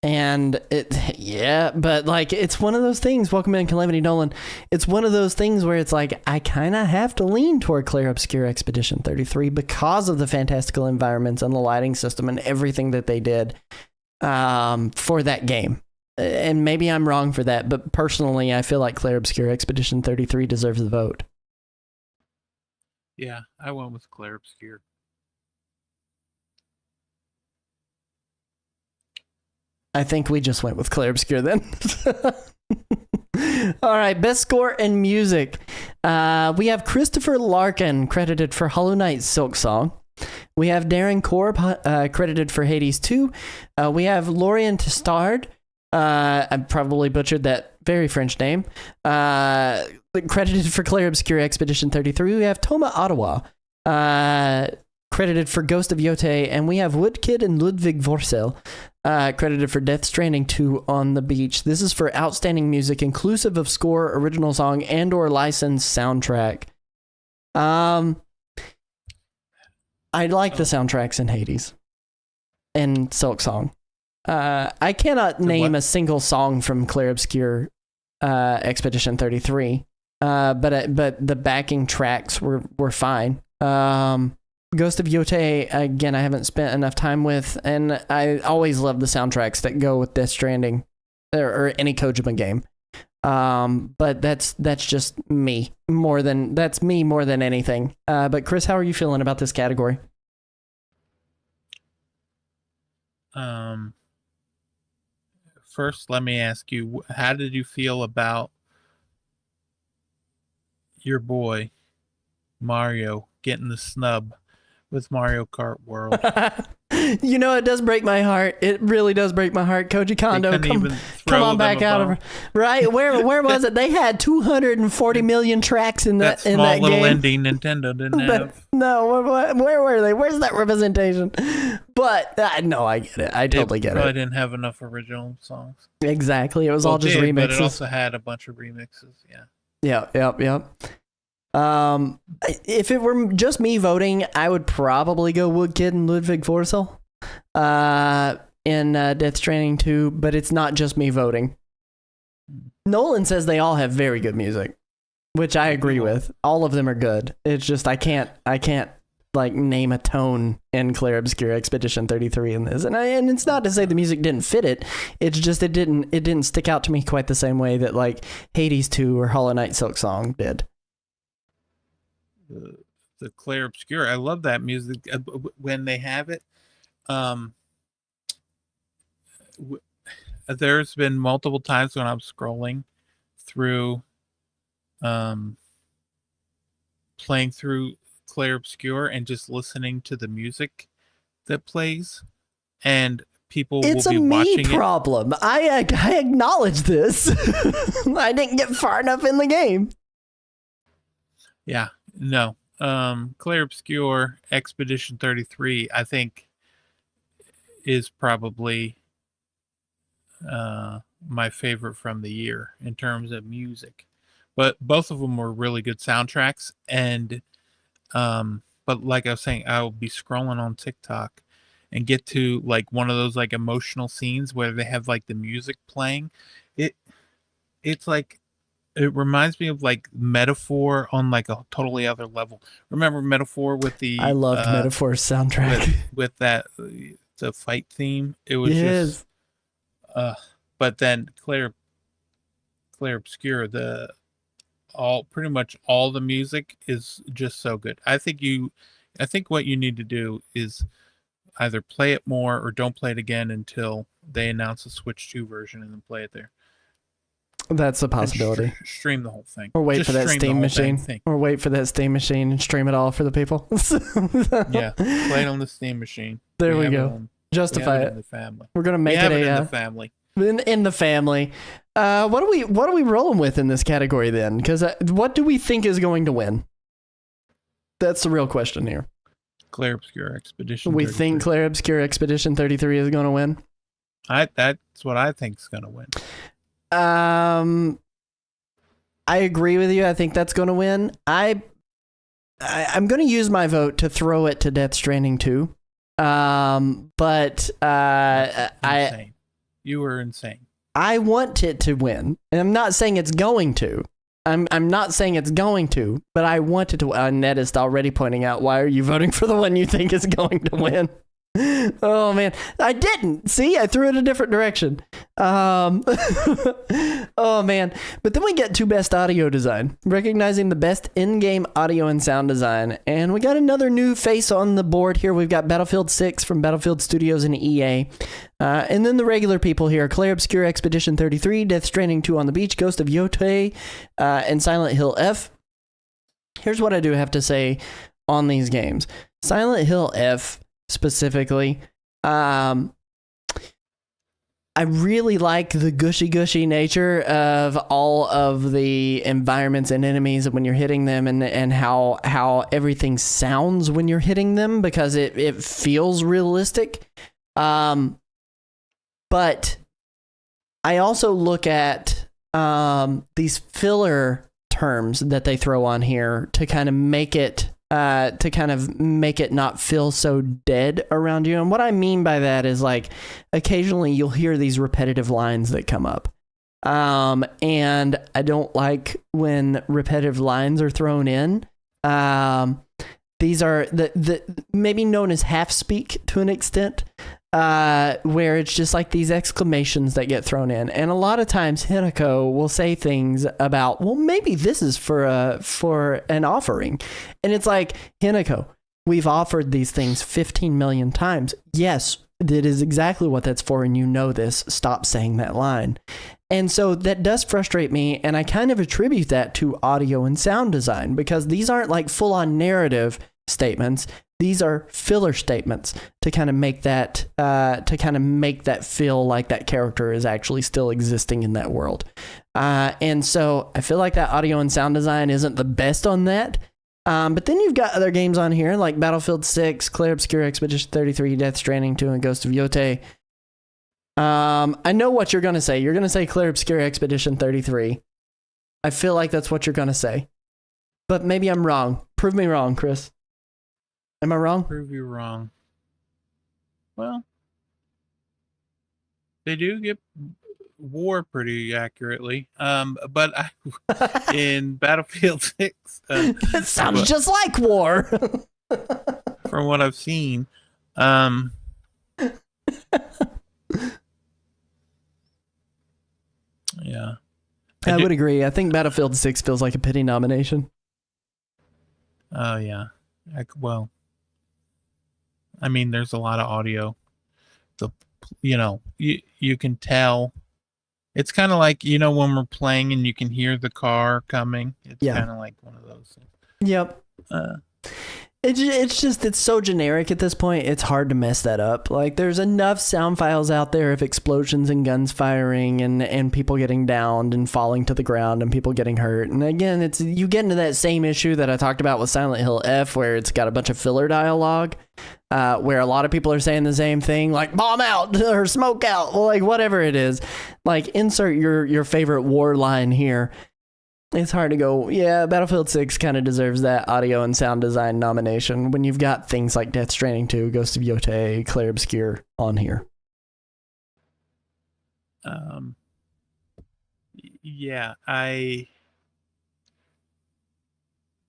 but like, it's one of those things, welcome in Calamity Nolan, it's one of those things where it's like, I kind of have to lean toward Clair Obscur Expedition 33 because of the fantastical environments and the lighting system and everything that they did for that game. And maybe I'm wrong for that, but personally, I feel like Clair Obscur Expedition 33 deserves the vote. Yeah, I went with Clair Obscur. I think we just went with Clair Obscur then. All right, best score in music. We have Christopher Larkin credited for Hollow Knight Silk Song. We have Darren Korb credited for Hades 2. We have Lorien Testard. I probably butchered that very French name. Credited for Clair Obscur Expedition 33. We have Toma Ottawa, credited for Ghost of Yotei, and we have Woodkid and Ludwig Vorsel, credited for Death Stranding 2 on the Beach. This is for outstanding music, inclusive of score, original song, and/or licensed soundtrack. I like the soundtracks in Hades and Silk Song. I cannot name a single song from Clair Obscur Expedition 33, but the backing tracks were fine. Ghost of Yotei, again, I haven't spent enough time with, and I always love the soundtracks that go with Death Stranding or any Kojima game. But that's just me more than anything. But Chris, how are you feeling about this category? First, let me ask you, how did you feel about your boy Mario getting the snub with Mario Kart World? You know, it does break my heart. It really does break my heart. Koji Kondo, come on back out of right. Where was it? They had 240 million tracks in that small in that little game. ending Nintendo didn't have. No, where were they? Where's that representation? But no, I get it. I totally get it. Probably didn't have enough original songs. Exactly, it was all just remixes. But it also had a bunch of remixes. Yeah. Yep. If it were just me voting, I would probably go Woodkid and Ludwig Vorsel in Death Stranding 2, but it's not just me voting. Nolan says they all have very good music, which I agree with. All of them are good. It's just I can't like name a tone in Clair Obscur Expedition 33 in this. And it's not to say the music didn't fit it. It's just it didn't stick out to me quite the same way that like Hades 2 or Hollow Knight Silk Song did. The Clair Obscur, I love that music when they have it. There's been multiple times when I'm scrolling through playing through Clair Obscur and just listening to the music that plays, and people will be watching it. It's a me problem. I acknowledge this. I didn't get far enough in the game. Yeah, no. Clair Obscur Expedition 33, I think, is probably my favorite from the year in terms of music, but both of them were really good soundtracks. And but like I was saying, I'll be scrolling on TikTok and get to like one of those like emotional scenes where they have like the music playing. It it's like it reminds me of like Metaphor on like a totally other level. Remember Metaphor with the I loved Metaphor's soundtrack. with that the fight theme? It was Yes. just but then Claire Obscura, the all pretty much all the music is just so good. I think what you need to do is either play it more or don't play it again until they announce a Switch 2 version and then play it there. That's a And possibility. stream the whole thing. Or wait Just for that stream the Steam whole machine. thing. Or wait for that Steam machine and stream it all for the people. Yeah, play it on the Steam machine. There we have go. we have Justify in it. the family. We're gonna We make have it it in a the family. in the family. What are we rolling with in this category then? Because what do we think is going to win? That's the real question here. Claire Obscura Expedition. We 33. think Claire Obscura Expedition 33 is going to win. That's what I think is going to win. I agree with you. I think that's going to win. I'm going to use my vote to throw it to Death Stranding 2. But Insane. You were insane. I want it to win. And I'm not saying it's going to. I'm not saying it's going to, but I want it to. Ned is already pointing out, why are you voting for the one you think is going to win? Oh man, I didn't. See, I threw it a different direction. Oh man, but then we get to best audio design, recognizing the best in-game audio and sound design, and we got another new face on the board here. We've got Battlefield 6 from Battlefield Studios and EA, and then the regular people here: Claire Obscura Expedition 33, Death Stranding 2 on the Beach, Ghost of Yotei, and Silent Hill F. Here's what I do have to say on these games: Silent Hill F. Specifically, I really like the gushy nature of all of the environments and enemies when you're hitting them, and how everything sounds when you're hitting them, because it feels realistic. But I also look at these filler terms that they throw on here to kind of make it not feel so dead around you. And what I mean by that is, like, occasionally you'll hear these repetitive lines that come up. And I don't like when repetitive lines are thrown in. These are the maybe known as half speak to an extent, where it's just like these exclamations that get thrown in. And a lot of times Hinako will say things about, well, maybe this is for an offering. And it's like, Hinako, we've offered these things 15 million times. Yes, that is exactly what that's for, and you know this. Stop saying that line. And so that does frustrate me, and I kind of attribute that to audio and sound design, because these aren't like full-on narrative statements. These are filler statements to kind of make that feel like that character is actually still existing in that world. And so I feel like that audio and sound design isn't the best on that. But then you've got other games on here like Battlefield 6, Claire Obscura Expedition 33, Death Stranding 2, and Ghost of Yotei. I know what you're going to say. You're going to say Claire Obscura Expedition 33. I feel like that's what you're going to say. But maybe I'm wrong. Prove me wrong, Chris. Am I wrong? Prove you wrong. Well, they do get war pretty accurately. But in Battlefield 6, It sounds just like war. from what I've seen, yeah. I would agree. I think Battlefield 6 feels like a pity nomination. Oh, yeah. Well, I mean, there's a lot of audio. You can tell. It's kind of like, when we're playing and you can hear the car coming. It's kind of like one of those things. Yep. It's so generic at this point. It's hard to mess that up. Like, there's enough sound files out there of explosions and guns firing and people getting downed and falling to the ground and people getting hurt. And again, you get into that same issue that I talked about with Silent Hill F, where it's got a bunch of filler dialogue, where a lot of people are saying the same thing, like bomb out or smoke out, like whatever it is. Like, insert your favorite war line here. It's hard to go, yeah, Battlefield 6 kind of deserves that audio and sound design nomination when you've got things like Death Stranding 2, Ghost of Yotei, Clair Obscur on here. Yeah, I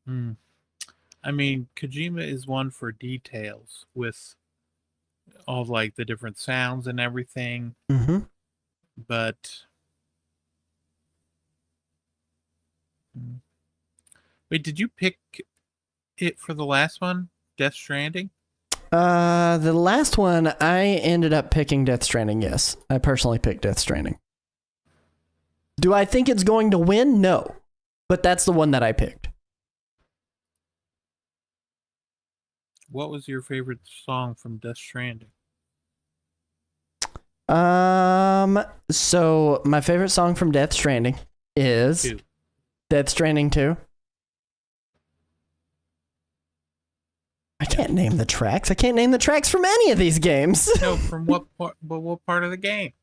mean, Kojima is one for details with all like the different sounds and everything. Mm-hmm. But wait, did you pick it for the last one, Death Stranding? The last one, I ended up picking Death Stranding, yes. I personally picked Death Stranding. Do I think it's going to win? No. But that's the one that I picked. What was your favorite song from Death Stranding? So my favorite song from Death Stranding is 2. Death Stranding 2. I can't name the tracks. I can't name the tracks from any of these games. No, from what part? But what part of the game?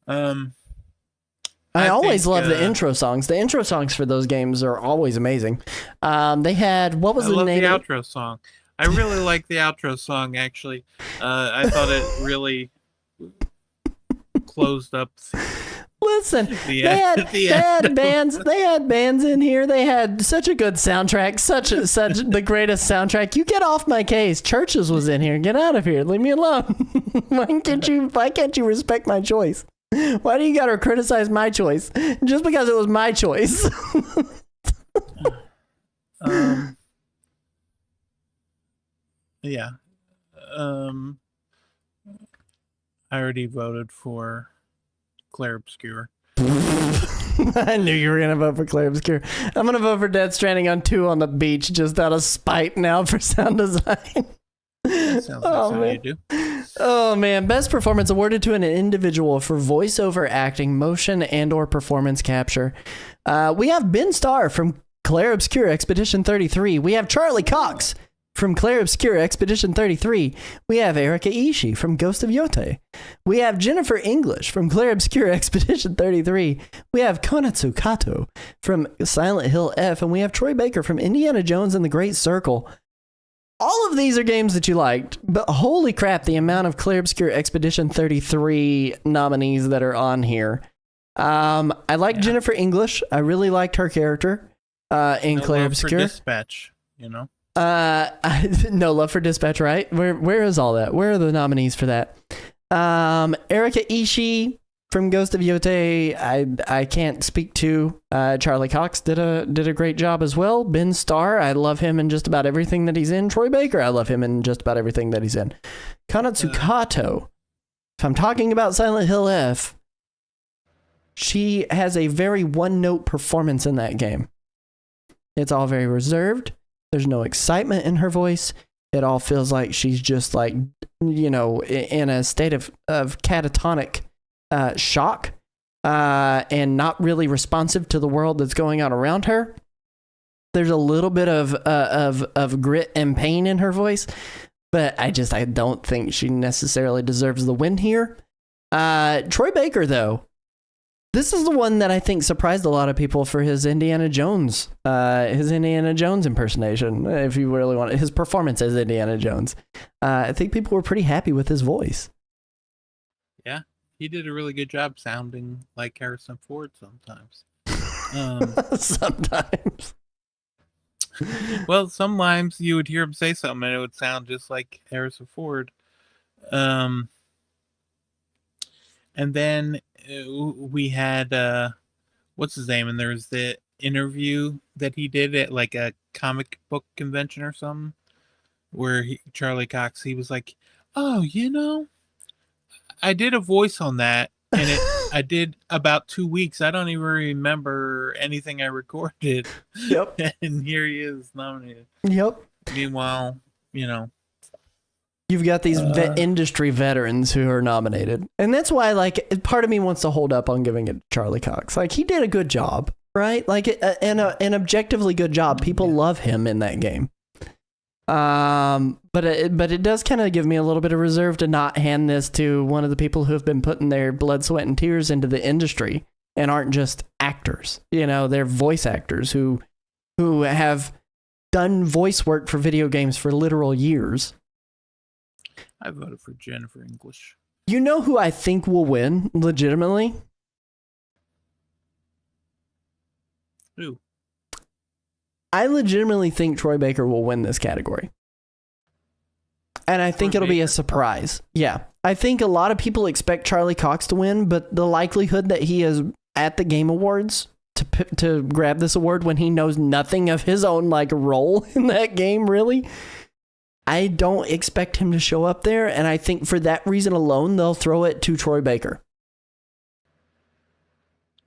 I always love the intro songs. The intro songs for those games are always amazing. They had, what was the name? I love the outro song. I really like the outro song, actually. I thought it really closed up. Listen, they had bands in here. They had such a good soundtrack, such the greatest soundtrack. You get off my case. Churches was in here. Get out of here. Leave me alone. Why can't you respect my choice? Why do you gotta criticize my choice just because it was my choice? Yeah. I already voted for Clair Obscur. I knew you were gonna vote for Clair Obscur. I'm gonna vote for Death Stranding on 2 on the beach, just out of spite now for sound design. That sounds like something you do. Oh man, best performance awarded to an individual for voiceover acting, motion, and or performance capture. We have Ben Starr from Clair Obscur Expedition 33. We have Charlie Cox from Clair Obscur Expedition 33. We have Erika Ishii from Ghost of Yotei. We have Jennifer English from Clair Obscur Expedition 33. We have Konatsu Kato from Silent Hill F. And we have Troy Baker from Indiana Jones and the Great Circle. All of these are games that you liked, but holy crap, the amount of Clair Obscur Expedition 33 nominees that are on here. I like Jennifer English. I really liked her character in Clair Obscur. Dispatch, you know? No Love for Dispatch, right? Where is all that? Where are the nominees for that? Erika Ishii from Ghost of Yotei, I can't speak to. Charlie Cox did a great job as well. Ben Starr, I love him in just about everything that he's in. Troy Baker, I love him in just about everything that he's in. Konatsu Kato, if I'm talking about Silent Hill F, she has a very one-note performance in that game. It's all very reserved. There's no excitement in her voice. It all feels like she's just like, you know, in a state of catatonic shock and not really responsive to the world that's going on around her. There's a little bit of grit and pain in her voice, but I don't think she necessarily deserves the win here. Troy Baker, though, this is the one that I think surprised a lot of people for his Indiana Jones impersonation, if you really want it. His performance as Indiana Jones. I think people were pretty happy with his voice. Yeah, he did a really good job sounding like Harrison Ford sometimes. Sometimes. Well, sometimes you would hear him say something and it would sound just like Harrison Ford. And then we had what's his name, and there's the interview that he did at like a comic book convention or something, where Charlie Cox, he was like, oh, you know, I did a voice on that, and I did about 2 weeks. I don't even remember anything I recorded. Yep. And here he is nominated. Yep. Meanwhile, you know. You've got these industry veterans who are nominated. And that's why, like, part of me wants to hold up on giving it to Charlie Cox. Like, he did a good job, right? Like, an objectively good job. People love him in that game. But it does kind of give me a little bit of reserve to not hand this to one of the people who have been putting their blood, sweat, and tears into the industry and aren't just actors. You know, they're voice actors who have done voice work for video games for literal years. I voted for Jennifer English. You know who I think will win, legitimately? Who? I legitimately think Troy Baker will win this category. And I think it'll be a surprise. Yeah. I think a lot of people expect Charlie Cox to win, but the likelihood that he is at the Game Awards to grab this award when he knows nothing of his own, like, role in that game, really, I don't expect him to show up there, and I think for that reason alone, they'll throw it to Troy Baker.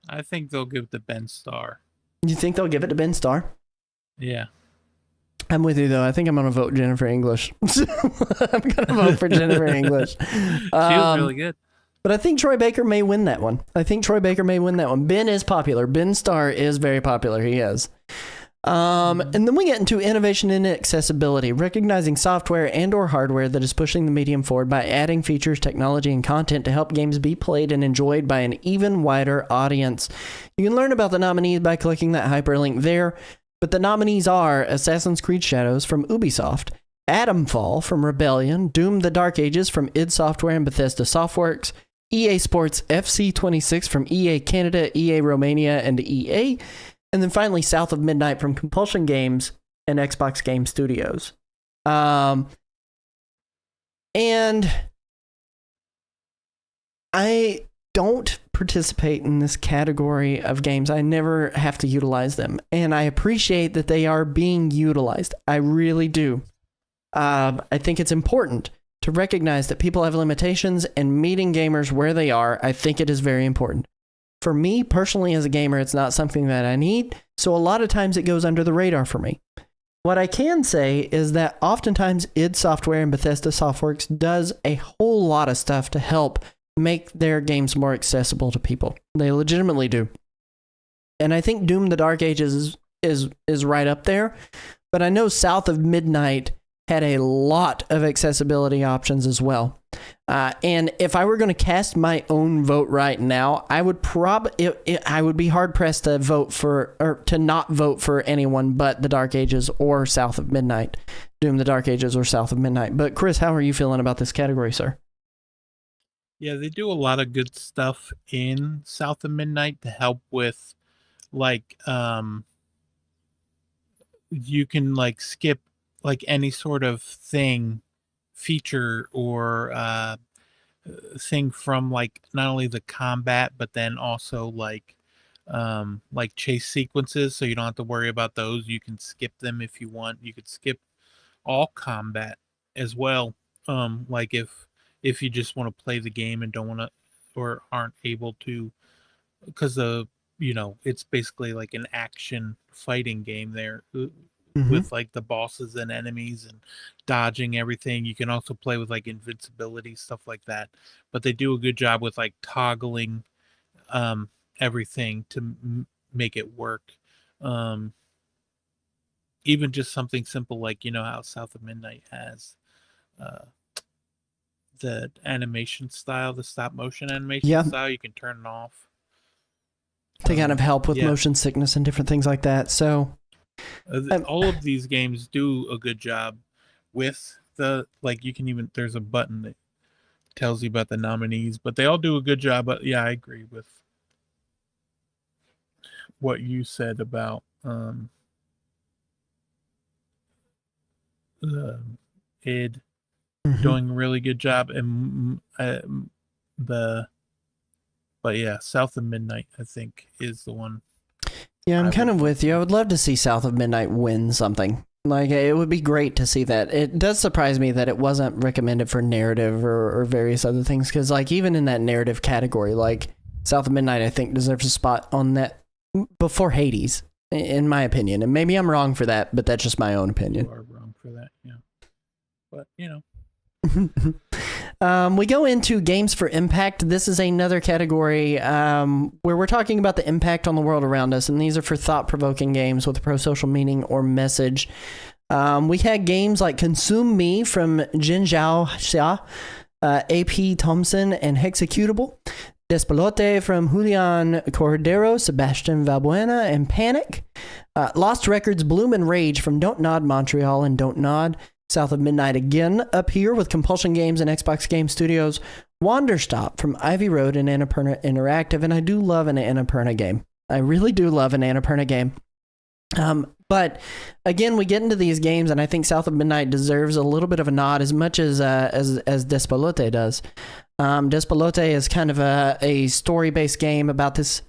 I think they'll give it to Ben Starr. You think they'll give it to Ben Starr? Yeah. I'm with you, though. I think I'm going to vote Jennifer English. I'm going to vote for Jennifer English. She was really good. But I think Troy Baker may win that one. Ben is popular. Ben Starr is very popular. He is. And then we get into innovation and accessibility, recognizing software and or hardware that is pushing the medium forward by adding features, technology, and content to help games be played and enjoyed by an even wider audience. You can learn about the nominees by clicking that hyperlink there, but the nominees are Assassin's Creed Shadows from Ubisoft, Atomfall from Rebellion, Doom: The Dark Ages from id Software and Bethesda Softworks, EA Sports FC26 from EA Canada, EA Romania, and EA, and then finally, South of Midnight from Compulsion Games and Xbox Game Studios. And I don't participate in this category of games. I never have to utilize them. And I appreciate that they are being utilized. I really do. I think it's important to recognize that people have limitations, and meeting gamers where they are, I think it is very important. For me, personally, as a gamer, it's not something that I need, so a lot of times it goes under the radar for me. What I can say is that oftentimes id Software and Bethesda Softworks does a whole lot of stuff to help make their games more accessible to people. They legitimately do. And I think Doom: The Dark Ages is right up there, but I know South of Midnight had a lot of accessibility options as well. And if I were going to cast my own vote right now, I would I would be hard pressed to vote for, or to not vote for anyone but The Dark Ages or South of Midnight. Doom: The Dark Ages or South of Midnight. But Chris, how are you feeling about this category, sir? Yeah, they do a lot of good stuff in South of Midnight to help with, like, you can, like, skip, like, any sort of feature or thing from, like, not only the combat, but then also like chase sequences, so you don't have to worry about those. You can skip them if you want. You could skip all combat as well, like if you just want to play the game and don't want to, or aren't able to, because it's basically like an action fighting game there. With like the bosses and enemies and dodging everything. You can also play with like invincibility, stuff like that. But they do a good job with like toggling everything to make it work. Even just something simple like, how South of Midnight has the animation style, the stop motion animation style, you can turn it off. To kind of help with motion sickness and different things like that. So all of these games do a good job with you can even, there's a button that tells you about the nominees, but they all do a good job. But yeah, I agree with what you said about id doing a really good job, and but yeah, South of Midnight I think is the one. Yeah, I'm kind of with you. I would love to see South of Midnight win something. Like, it would be great to see that. It does surprise me that it wasn't recommended for narrative or various other things, because, like, even in that narrative category, like, South of Midnight, I think, deserves a spot on that before Hades, in my opinion. And maybe I'm wrong for that, but that's just my own opinion. You are wrong for that, yeah. but you know. We go into games for impact. This is another category where we're talking about the impact on the world around us, and these are for thought-provoking games with pro-social meaning or message. We had games like Consume Me from Jin Zhao Xia, AP Thompson, and Hexecutable. Despelote from Julian Cordero, Sebastian Valbuena, and Panic. Lost Records Bloom and Rage from Don't Nod Montreal and Don't Nod. South of Midnight again up here with Compulsion Games and Xbox Game Studios. Wanderstop from Ivy Road and Annapurna Interactive. And I do love an Annapurna game. I really do love an Annapurna game. But again, we get into these games, and I think South of Midnight deserves a little bit of a nod as much as Despelote does. Despelote is kind of a story-based game about this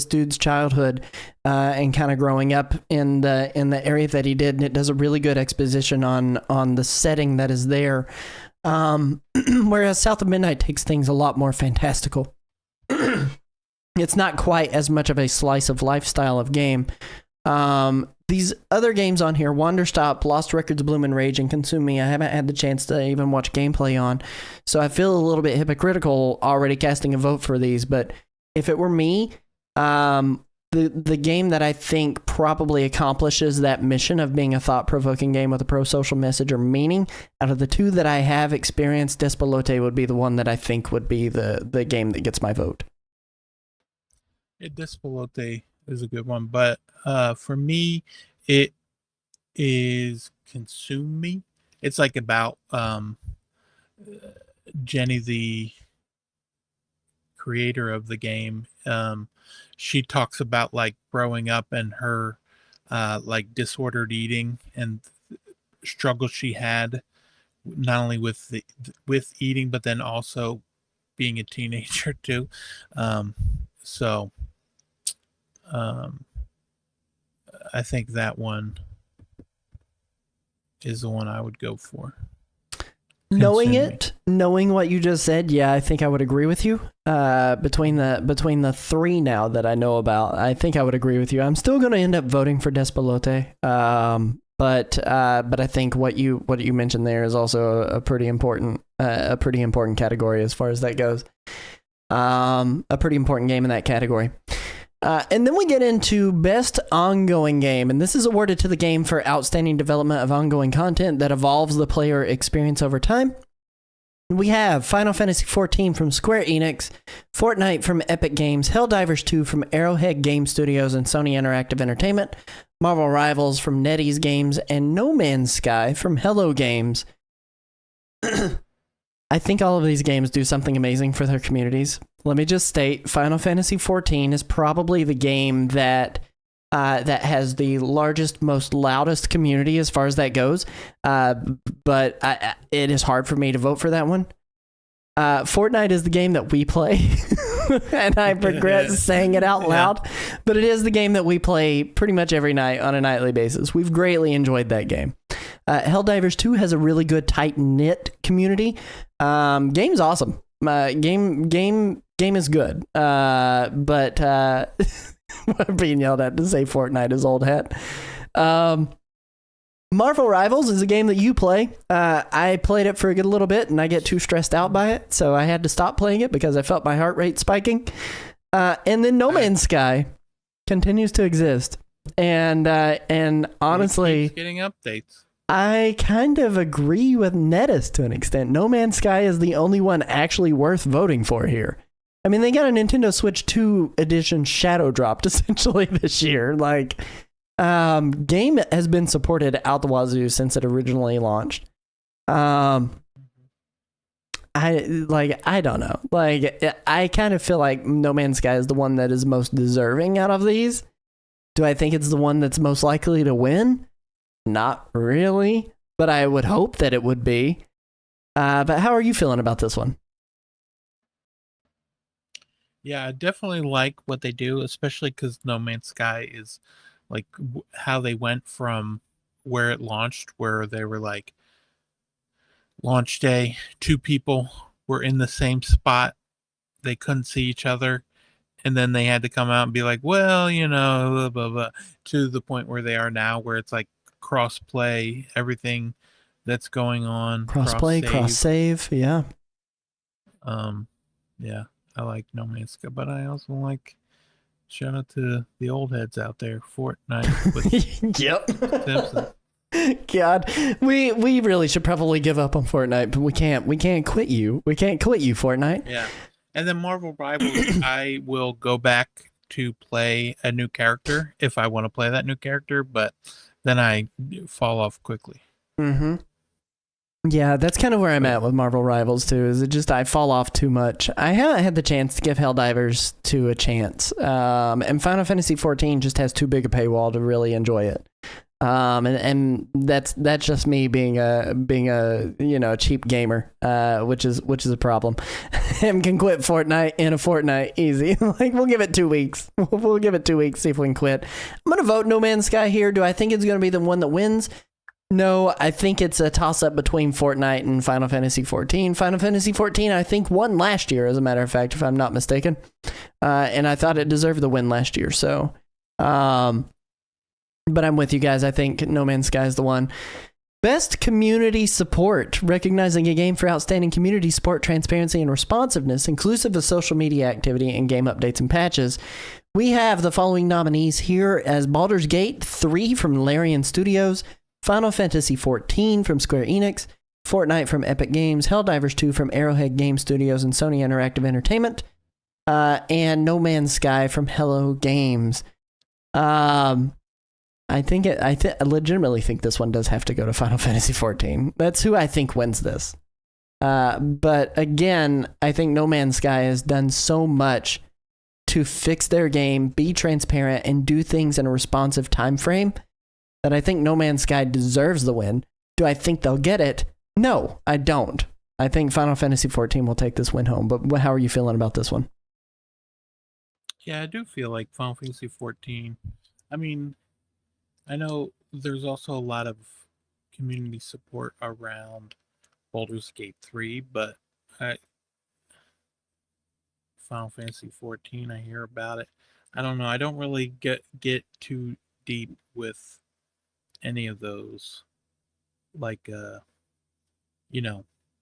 dude's childhood and kind of growing up in the area that he did, and it does a really good exposition on the setting that is there. Whereas South of Midnight takes things a lot more fantastical. It's not quite as much of a slice of lifestyle of game. These other games on here, Wanderstop, Lost Records, Bloom and Rage, and Consume Me, I haven't had the chance to even watch gameplay on, so I feel a little bit hypocritical already casting a vote for these, but if it were me, the game that I think probably accomplishes that mission of being a thought-provoking game with a pro-social message or meaning, out of the two that I have experienced, Despelote would be the one that I think would be the game that gets my vote. Despelote is a good one, but for me, it is Consume Me. It's like about Jenny, the creator of the game. She talks about like growing up and her like disordered eating and struggles she had, not only with eating, but then also being a teenager too. I think that one is the one I would go for. Knowing what you just said, yeah, I think I would agree with you. Between the three now that I know about, I think I would agree with you. I'm still going to end up voting for Despelote. But I think what you mentioned there is also a pretty important category as far as that goes. A pretty important game in that category. And then we get into Best Ongoing Game, and this is awarded to the game for outstanding development of ongoing content that evolves the player experience over time. We have Final Fantasy XIV from Square Enix, Fortnite from Epic Games, Helldivers 2 from Arrowhead Game Studios and Sony Interactive Entertainment, Marvel Rivals from NetEase Games, and No Man's Sky from Hello Games. I think all of these games do something amazing for their communities. Let me just state, Final Fantasy XIV is probably the game that has the largest, most loudest community as far as that goes. But it is hard for me to vote for that one. Fortnite is the game that we play, and I regret saying it out loud, but it is the game that we play pretty much every night on a nightly basis. We've greatly enjoyed that game. Helldivers 2 has a really good, tight-knit community. Game's awesome. Game is good. But I'm being yelled at to say Fortnite is old hat. Marvel Rivals is a game that you play. I played it for a good little bit, and I get too stressed out by it, so I had to stop playing it because I felt my heart rate spiking. And then No Man's Sky continues to exist, and honestly, it keeps getting updates. I kind of agree with Nettis to an extent. No Man's Sky is the only one actually worth voting for here. I mean, they got a Nintendo Switch 2 edition shadow dropped essentially this year. Like, game has been supported out the wazoo since it originally launched. I don't know. Like, I kind of feel like No Man's Sky is the one that is most deserving out of these. Do I think it's the one that's most likely to win? Not really, but I would hope that it would be. But how are you feeling about this one? Yeah, I definitely like what they do, especially because No Man's Sky is like how they went from where it launched, where they were like launch day, two people were in the same spot, they couldn't see each other, and then they had to come out and be like, well, you know, blah, blah, blah, to the point where they are now, where it's like cross play, everything that's going on. Crossplay, cross save, yeah. Yeah, I like No Man's Sky, but I also like, shout out to the old heads out there, Fortnite with Yep. Simpson. God, we really should probably give up on Fortnite, but we can't. We can't quit you. We can't quit you, Fortnite. Yeah, and then Marvel Rivals, I will go back to play a new character if I want to play that new character, but then I fall off quickly. Mm-hmm. Yeah, that's kind of where I'm at with Marvel Rivals too. Is it just I fall off too much? I haven't had the chance to give Helldivers 2 a chance, and Final Fantasy 14 just has too big a paywall to really enjoy it. And that's just me being a cheap gamer, which is a problem. Him can quit Fortnite in a fortnight easy. Like we'll give it 2 weeks. We'll give it 2 weeks, see if we can quit. I'm gonna vote No Man's Sky here. Do I think it's gonna be the one that wins? No, I think it's a toss-up between Fortnite and Final Fantasy XIV. Final Fantasy XIV, I think, won last year, as a matter of fact, if I'm not mistaken. And I thought it deserved the win last year. So, but I'm with you guys. I think No Man's Sky is the one. Best community support, recognizing a game for outstanding community support, transparency, and responsiveness, inclusive of social media activity and game updates and patches. We have the following nominees here as Baldur's Gate 3 from Larian Studios, Final Fantasy XIV from Square Enix, Fortnite from Epic Games, Helldivers 2 from Arrowhead Game Studios and Sony Interactive Entertainment, and No Man's Sky from Hello Games. I legitimately think this one does have to go to Final Fantasy XIV. That's who I think wins this. But again, I think No Man's Sky has done so much to fix their game, be transparent, and do things in a responsive time frame that I think No Man's Sky deserves the win. Do I think they'll get it? No, I don't. I think Final Fantasy XIV will take this win home. But how are you feeling about this one? Yeah, I do feel like Final Fantasy XIV. I mean, I know there's also a lot of community support around Baldur's Gate 3, but Final Fantasy XIV, I hear about it. I don't know. I don't really get too deep with any of those, like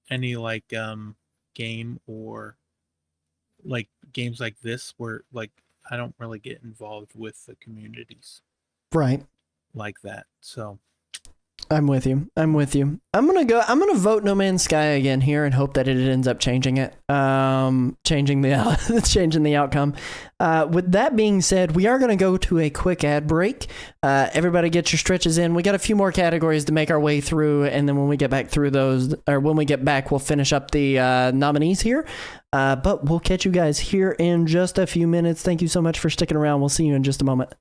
any like game or like games like this where like I don't really get involved with the communities right like that. So I'm with you. I'm gonna vote No Man's Sky again here and hope that it ends up changing it. Changing the outcome. With that being said, we are gonna go to a quick ad break. Everybody get your stretches in. We got a few more categories to make our way through, and then when we get back through those, or when we get back, we'll finish up the nominees here. But we'll catch you guys here in just a few minutes. Thank you so much for sticking around. We'll see you in just a moment.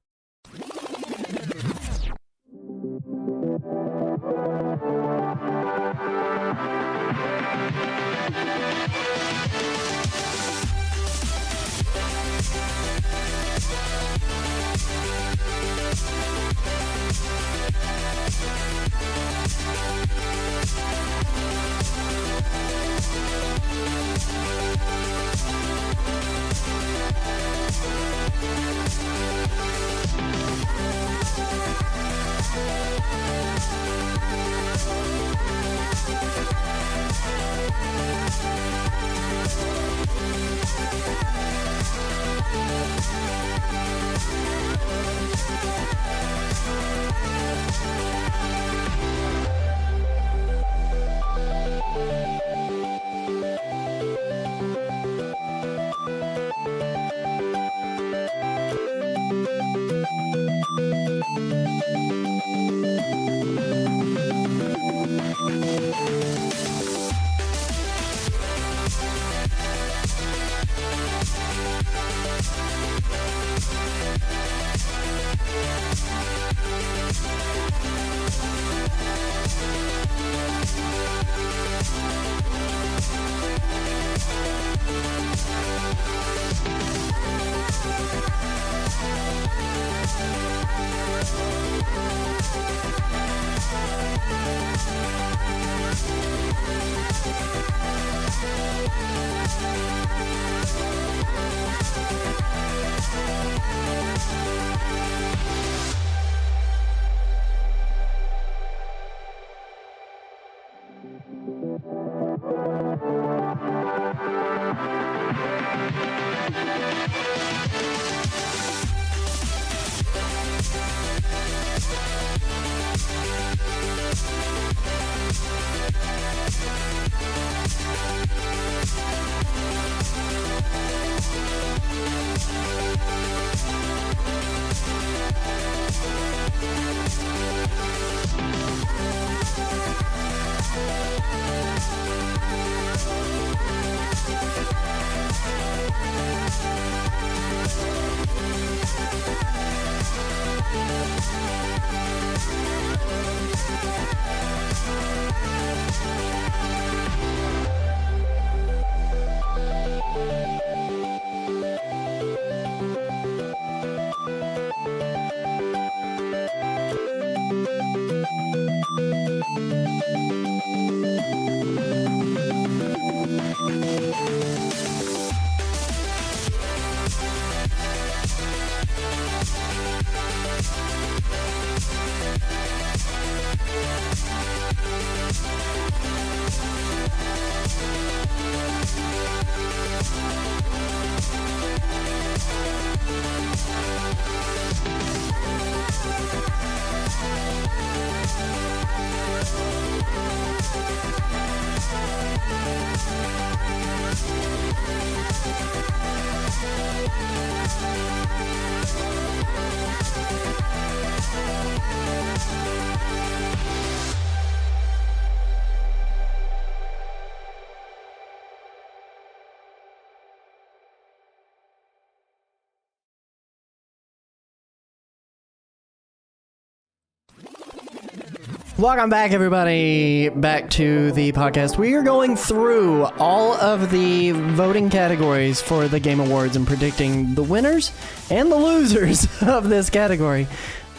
Welcome back, everybody, back to the podcast. We are going through all of the voting categories for the Game Awards and predicting the winners and the losers of this category.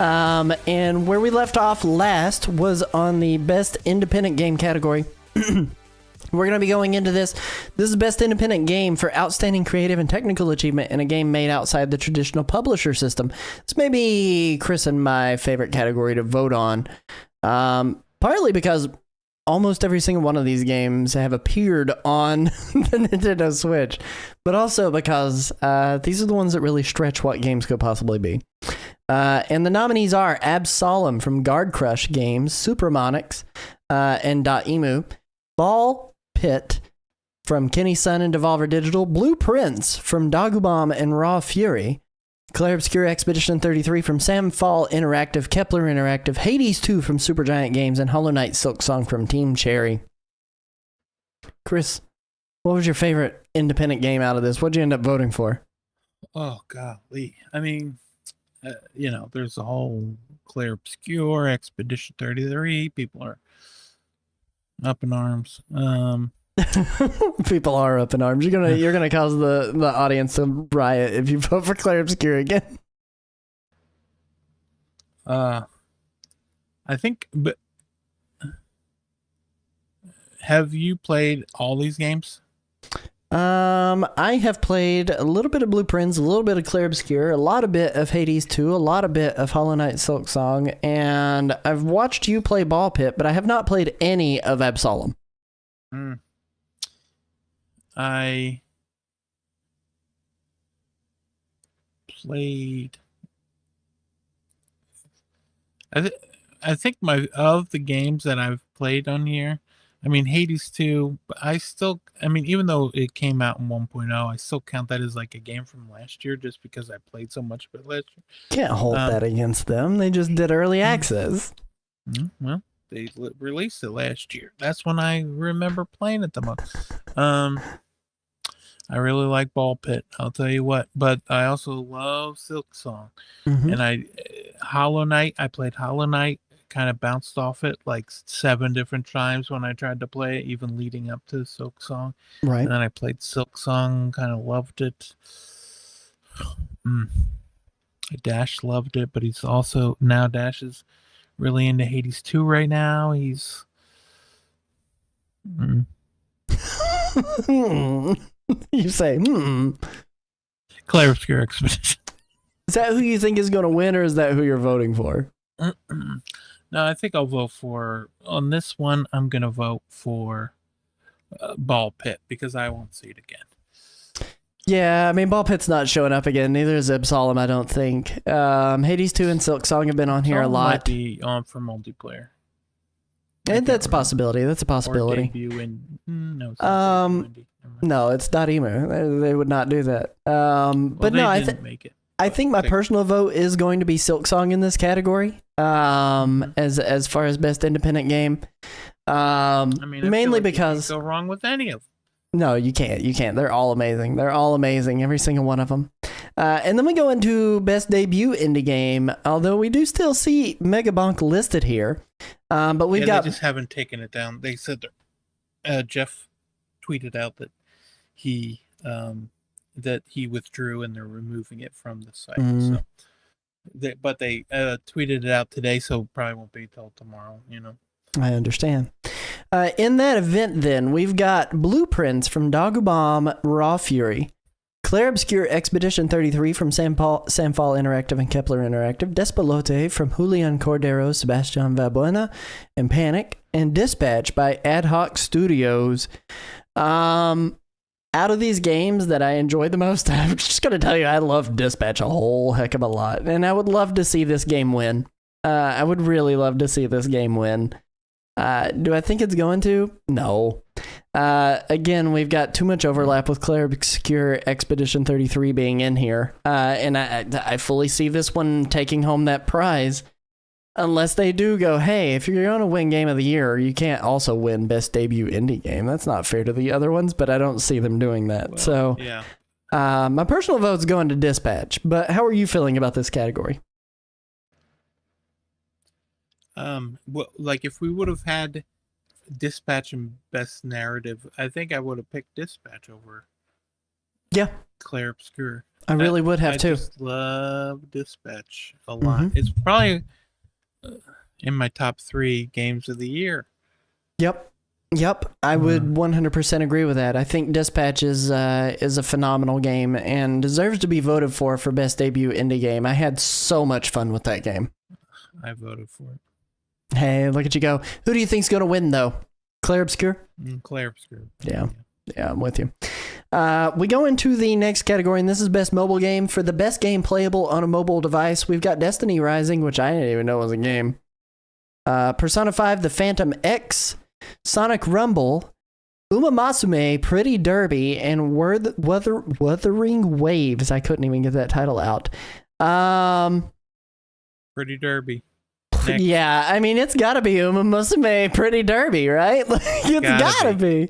And where we left off last was on the Best Independent Game category. We're going to be going into this. This is Best Independent Game for outstanding creative and technical achievement in a game made outside the traditional publisher system. This may be Chris and my favorite category to vote on. Partly because almost every single one of these games have appeared on the Nintendo Switch, but also because these are the ones that really stretch what games could possibly be. And the nominees are Absolem from Guard Crush Games, Supermonix, and Dotemu, Ball Pit from Kenny Sun and Devolver Digital, Blueprints from Dagubam and Raw Fury, Clair Obscur Expedition 33 from Samfall Interactive, Kepler Interactive, Hades 2 from Supergiant Games, and Hollow Knight Silksong from Team Cherry. Chris, what was your favorite independent game out of this? What'd you end up voting for? Oh, golly. I mean, there's a whole Clair Obscur Expedition 33. People are up in arms. People are up in arms. You're gonna cause the audience to riot if you vote for Clair Obscur again. I think. But have you played all these games? I have played a little bit of Blueprints, a little bit of Clair Obscur, a lot of bit of Hades 2, a lot of bit of Hollow Knight Silksong, and I've watched you play Ball Pit, but I have not played any of Absolem. I played. I think of the games that I've played on here. I mean, Hades 2, but even though it came out in 1.0, I still count that as like a game from last year just because I played so much of it last year. Can't hold that against them. They just did early access. Well, they released it last year. That's when I remember playing it the most. I really like Ball Pit, I'll tell you what. But I also love Silksong. Mm-hmm. And Hollow Knight, I played Hollow Knight, kind of bounced off it like 7 different times when I tried to play it, even leading up to Silksong. Right. And then I played Silksong, kind of loved it. Dash loved it, but he's also, now Dash is really into Hades 2 right now. He's... You say, Clair Obscur Expedition. Is that who you think is going to win, or is that who you're voting for? No, I think I'll vote for, on this one, I'm going to vote for Ball Pit, because I won't see it again. Yeah, I mean, Ball Pit's not showing up again. Neither is Absolem, I don't think. Hades 2 and Silksong have been on here a lot. Might be on for multiplayer. And that's a possibility. That's a possibility. Or debut in, no, no, it's Dotemu. They would not do that. But no, I think my personal vote is going to be Silksong in this category. As far as best independent game. I mean, mainly like because you can't go wrong with any of them. No, you can't. You can't. They're all amazing. They're all amazing. Every single one of them. And then we go into best debut indie game. Although we do still see Megabonk listed here. But we've got. They just haven't taken it down. They said Jeff tweeted out that he withdrew and they're removing it from the site. So, but they tweeted it out today, so probably won't be till tomorrow. I understand. In that event, then we've got Blueprints from Dagubam, Raw Fury, Clair Obscur Expedition 33 from Samfall Interactive and Kepler Interactive, Despalote from Julian Cordero, Sebastian Valbuena, and Panic, and Dispatch by Ad Hoc Studios. Out of these games that I enjoyed the most, I'm just going to tell you I love Dispatch a whole heck of a lot, and I would love to see this game win. I would really love to see this game win. Do I think it's going to? No. Again, we've got too much overlap with Clair Obscur Expedition 33 being in here, and I fully see this one taking home that prize. Unless they do go, hey, if you're going to win Game of the Year, you can't also win Best Debut Indie Game. That's not fair to the other ones, but I don't see them doing that. Well, so, yeah. My personal vote's going to Dispatch. But how are you feeling about this category? Well, like if we would have had Dispatch and Best Narrative, I think I would have picked Dispatch over. Yeah, Clair Obscur. I really would have too. I just love Dispatch a lot. It's probably in my top 3 games of the year. Yep. I would 100% agree with that. I think Dispatch is a phenomenal game and deserves to be voted for Best Debut Indie Game. I had so much fun with that game. I voted for it. Hey, look at you go. Who do you think's going to win, though? Clair Obscur? Clair Obscur. Yeah, I'm with you. We go into the next category, and this is Best Mobile Game. For the best game playable on a mobile device, we've got Destiny Rising, which I didn't even know was a game. Persona 5, The Phantom X, Sonic Rumble, Umamasume, Pretty Derby, and Wuthering Waves. I couldn't even get that title out. Pretty Derby. Next. Yeah, I mean, it's gotta be Umamasume Pretty Derby, right? It's gotta be.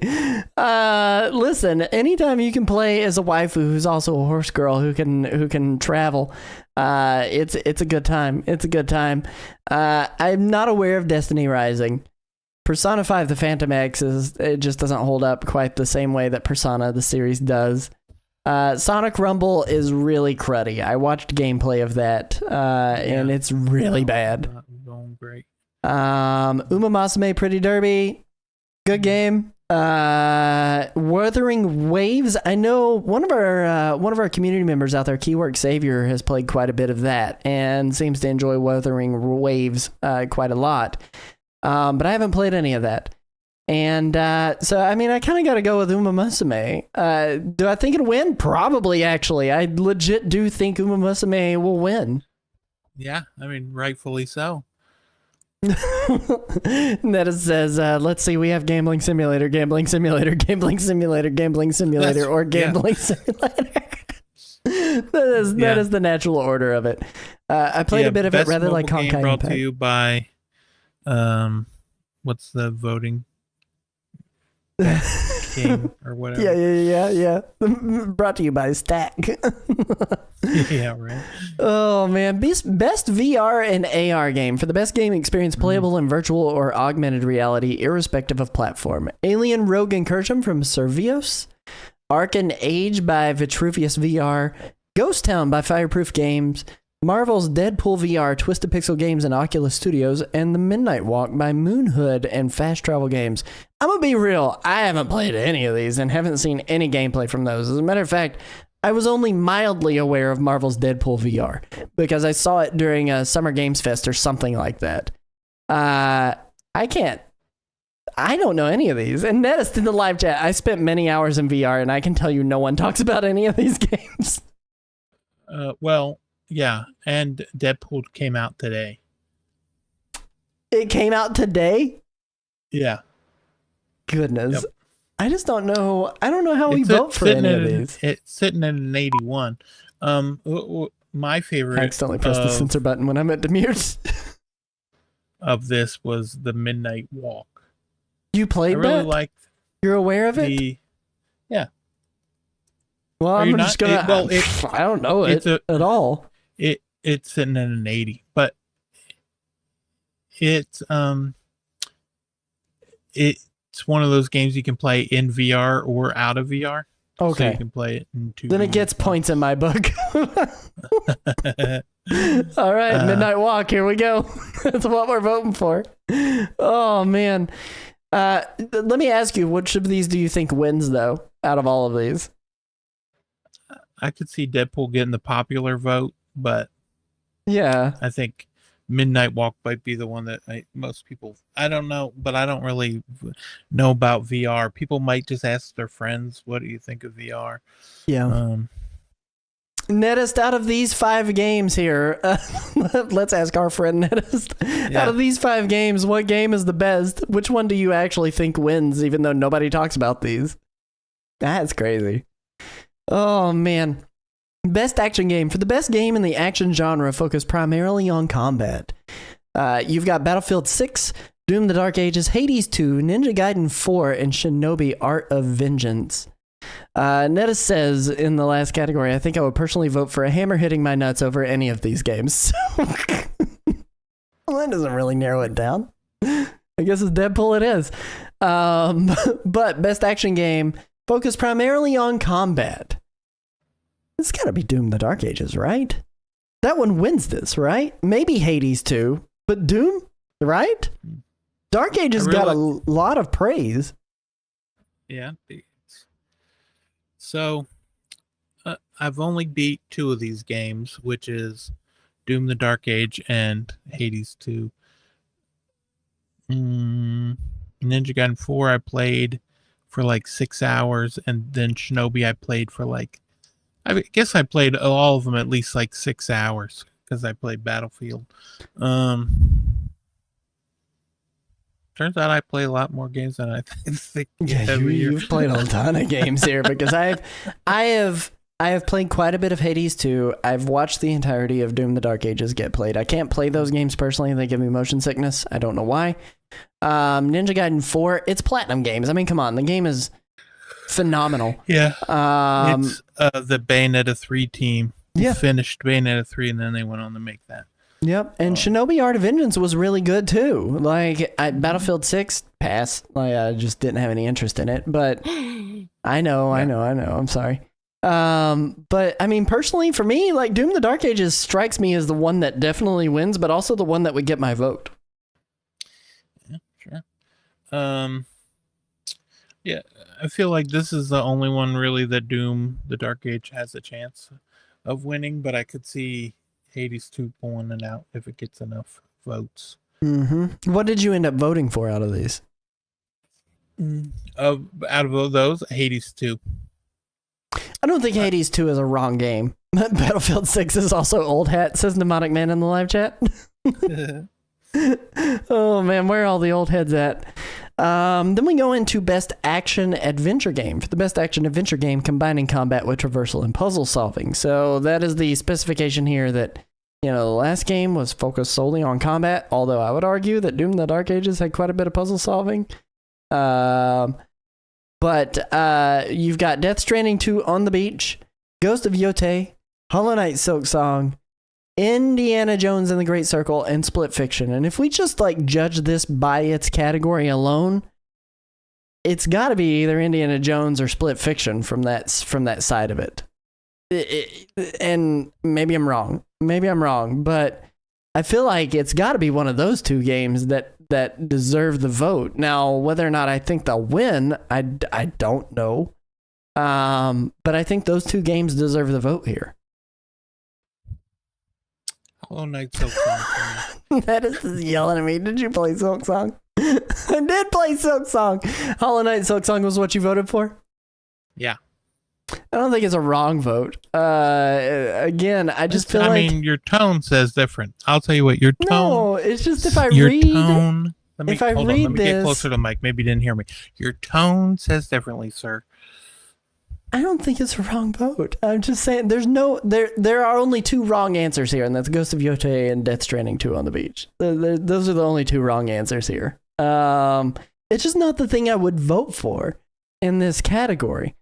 Listen, anytime you can play as a waifu who's also a horse girl who can travel, it's a good time. It's a good time. I'm not aware of Destiny Rising. Persona 5 The Phantom X it just doesn't hold up quite the same way that Persona the series does. Sonic Rumble is really cruddy. I watched gameplay of that, and it's really bad. Not going great. Umamasume Pretty Derby, good game. Wuthering Waves. I know one of our community members out there, Keywork Savior, has played quite a bit of that and seems to enjoy Wuthering Waves quite a lot. But I haven't played any of that. And so, I mean, I kind of got to go with Umamasume. Do I think it'll win? Probably, actually. I legit do think Umamasume will win. Yeah, I mean, rightfully so. That says, let's see, we have Gambling Simulator, Gambling Simulator, Gambling Simulator, Gambling Simulator, or Gambling Simulator. That is the natural order of it. I played a bit of it, rather like Honkai Impact. Brought to you by, what's the voting? King or whatever. Yeah. Brought to you by Stack. Yeah, right. Oh man, best VR and AR game. For the best game experience playable in virtual or augmented reality, irrespective of platform. Alien Rogue Incursion from Survios, Arcan Age by Vitruvius VR, Ghost Town by Fireproof Games, Marvel's Deadpool VR, Twisted Pixel Games and Oculus Studios, and The Midnight Walk by Moonhood and Fast Travel Games. I'm gonna be real, I haven't played any of these and haven't seen any gameplay from those. As a matter of fact, I was only mildly aware of Marvel's Deadpool VR because I saw it during a Summer Games Fest or something like that. I don't know any of these. And Netist in the live chat, I spent many hours in VR and I can tell you no one talks about any of these games. Well, yeah, and Deadpool came out today. It came out today? Yeah. Goodness. Yep. I just don't know. I don't know how we vote for any of these. It's sitting at an 81. My favorite. I accidentally pressed the censor button when I meant to mute. Of this was The Midnight Walk. You played that? I really liked. You're aware of it? Yeah. Well, I'm just gonna. I don't know it at all. It's sitting at an 80, but it's one of those games you can play in VR or out of VR. Okay. So you can play it in 2. Then it gets points in my book. All right, Midnight Walk. Here we go. That's what we're voting for. Oh man. Let me ask you, which of these do you think wins though? Out of all of these? I could see Deadpool getting the popular vote, but Yeah. I think Midnight Walk might be the one that most people. I don't know, but I don't really know about VR. People might just ask their friends, "What do you think of VR?" Yeah. Nettest, out of these 5 games here, let's ask our friend Nettest. Yeah. Out of these 5 games, what game is the best? Which one do you actually think wins, even though nobody talks about these? That's crazy. Oh, man. Best action game. For the best game in the action genre focused primarily on combat, you've got Battlefield 6, Doom the Dark Ages, Hades 2, Ninja Gaiden 4, and Shinobi Art of Vengeance. Netta says in the last category, I think I would personally vote for a hammer hitting my nuts over any of these games. Well, that doesn't really narrow it down. I guess it's Deadpool it is. But best action game focused primarily on combat. It's gotta be Doom the Dark Ages, right? That one wins this, right? Maybe Hades 2, but Doom, right? Dark Ages got a lot of praise. Yeah. So, I've only beat 2 of these games, which is Doom the Dark Age and Hades 2. Ninja Gaiden 4 I played for like 6 hours, and then Shinobi I played for like, I guess I played all of them at least like 6 hours because I played Battlefield. Turns out I play a lot more games than I think. Yeah, you've played a ton of games here because I have played quite a bit of Hades 2. I've watched the entirety of Doom the Dark Ages get played. I can't play those games personally. They give me motion sickness. I don't know why. Ninja Gaiden 4, it's Platinum Games. I mean, come on. The game is phenomenal. Yeah. It's the Bayonetta 3 team. Yeah. Finished Bayonetta 3 and then they went on to make that. Yep, and Shinobi Art of Vengeance was really good too. Like Battlefield 6, pass. Like I just didn't have any interest in it, but I know. I'm sorry. But I mean, personally, for me, like Doom the Dark Ages strikes me as the one that definitely wins, but also the one that would get my vote. Yeah, sure. Yeah, I feel like this is the only one really that Doom the Dark Age has a chance of winning, but I could see Hades 2 pulling it out if it gets enough votes. Mm-hmm. What did you end up voting for out of these? Out of those, Hades 2. I don't think Hades 2 is a wrong game. Battlefield 6 is also old hat, says Mnemonic Man in the live chat. Oh man, where are all the old heads at? Then we go into best action adventure game. For the best action adventure game combining combat with traversal and puzzle solving. So that is the specification here that, you know, the last game was focused solely on combat, although I would argue that Doom the Dark Ages had quite a bit of puzzle solving. But you've got Death Stranding 2 On the Beach, Ghost of Yotei, Hollow Knight Silksong, Indiana Jones and the Great Circle, and Split Fiction. And if we just like judge this by its category alone, it's got to be either Indiana Jones or Split Fiction from that side of it. And maybe I'm wrong, but I feel like it's got to be one of those 2 games that deserve the vote. Now, whether or not I think they'll win, I don't know. But I think those 2 games deserve the vote here. Hollow Knight Silksong. That is yelling at me. Did you play Silksong? I did play Silksong. Hollow Knight Silksong was what you voted for? Yeah. I don't think it's a wrong vote. Again, I just feel like... I mean, your tone says different. I'll tell you what, your tone... No, it's just if I your read... Tone, let me this... get closer to the mic. Maybe you didn't hear me. Your tone says differently, sir. I don't think it's a wrong vote. I'm just saying there are only 2 wrong answers here, and that's Ghost of Yotei and Death Stranding 2 On the Beach. Those are the only 2 wrong answers here. It's just not the thing I would vote for in this category.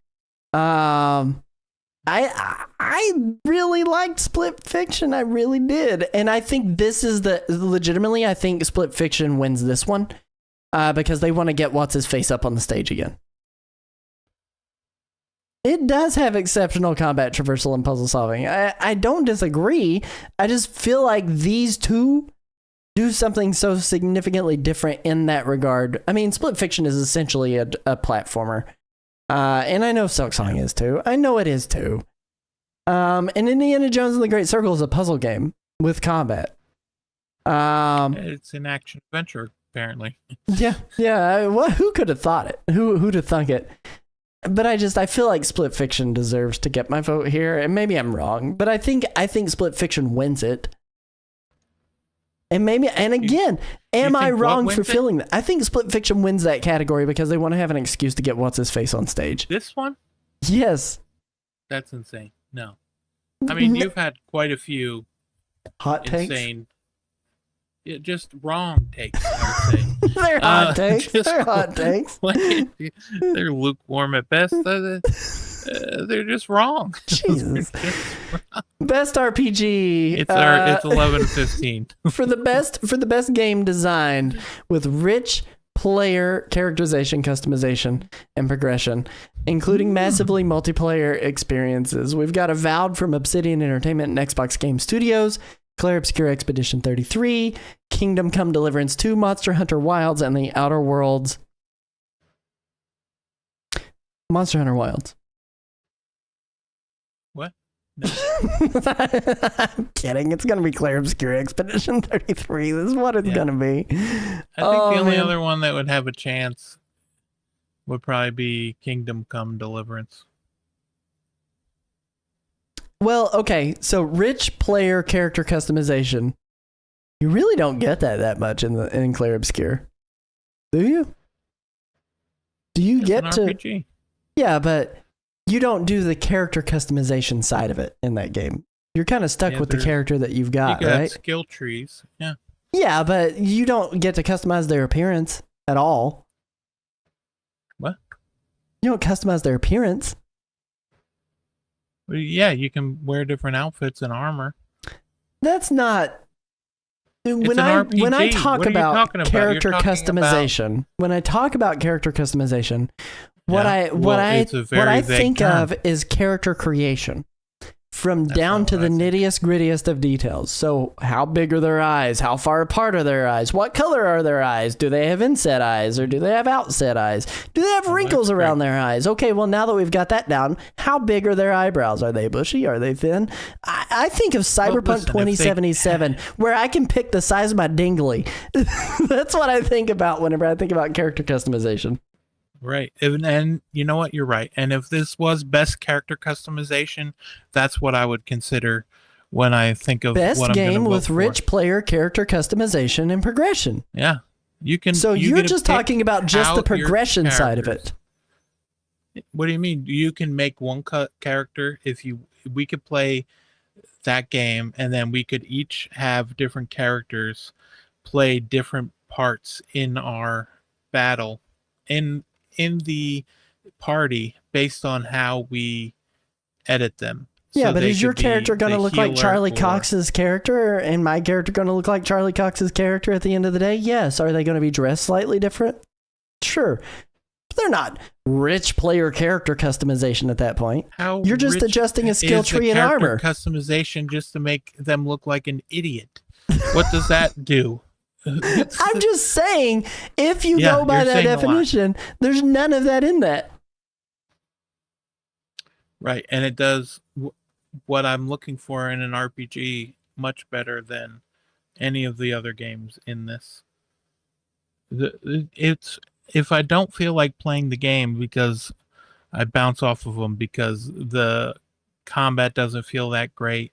I really liked Split Fiction. I really did. And I think this is legitimately, I think Split Fiction wins this one because they want to get What's-His-Face up on the stage again. It does have exceptional combat, traversal, and puzzle solving. I don't disagree. I just feel like these 2 do something so significantly different in that regard. I mean, Split Fiction is essentially a platformer. And I know Silksong is too. I know it is too. And Indiana Jones and the Great Circle is a puzzle game with combat. It's an action adventure, apparently. Yeah. Who could have thought it? Who'd have thunk it? But I feel like Split Fiction deserves to get my vote here, and maybe I'm wrong, but I think Split Fiction wins it. And again, am I wrong for feeling that? I think Split Fiction wins that category because they want to have an excuse to get what's his face on stage. This one? Yes. That's insane. No. I mean, you've had quite a few hot insane, just wrong takes, I would say. They're hot takes. They're hot takes. They're lukewarm at best. They're just wrong. Jesus. Best RPG. It's 11-15 for the best game designed with rich player characterization, customization, and progression, including massively multiplayer experiences. We've got Avowed from Obsidian Entertainment and Xbox Game Studios, Clair Obscur Expedition 33, Kingdom Come Deliverance 2, Monster Hunter Wilds, and The Outer Worlds. Monster Hunter Wilds. What? No. I'm kidding. It's going to be Clair Obscur Expedition 33. This is what it's going to be. I think the only other one that would have a chance would probably be Kingdom Come Deliverance. Well, okay, so rich player character customization. You really don't get that much in Clair Obscur. Do you? Do you It's get an to RPG. Yeah, but you don't do the character customization side of it in that game. You're kind of stuck with the character that you've got, you got right? skill trees. Yeah. Yeah, but you don't get to customize their appearance at all. What? You don't customize their appearance. Well, yeah, you can wear different outfits and armor. That's not when I RPG. when I talk What are you about talking about? character You're talking customization. When I talk about character customization, what I it's a very vague think term. of is character creation. From That's down not to what the I think. nittiest grittiest of details. So how big are their eyes? How far apart are their eyes? What color are their eyes? Do they have inset eyes or do they have outset eyes? Do they have wrinkles that's around great. their eyes? Okay, well, now that we've got that down, how big are their eyebrows? Are they bushy? Are they thin? I think of Cyberpunk listen, if 2077, where I can pick the size of my dingly. That's what I think about whenever I think about character customization. Right. And you know what? You're right. And if this was best character customization, that's what I would consider when I think of Best what I'm game gonna vote with for. rich player character customization and progression. Yeah. You can. So you you're get to just pick talking about just the out your progression side of characters. it. What do you mean? You can make one character we could play that game, and then we could each have different characters play different parts in our battle in the party based on how we edit them. Yeah, So but they is your could be character going to the look like healer Charlie or- Cox's character, and my character going to look like Charlie Cox's character at the end of the day? Yes. Are they going to be dressed slightly different? Sure. But they're not rich player character customization at that point. How You're just rich adjusting a skill is the tree and character armor. customization just to make them look like an idiot. What does that do? I'm just saying, if you Yeah, go by you're that saying a lot. definition, there's none of that in that. Right, and it does what I'm looking for in an RPG much better than any of the other games in this. It's if I don't feel like playing the game because I bounce off of them because the combat doesn't feel that great,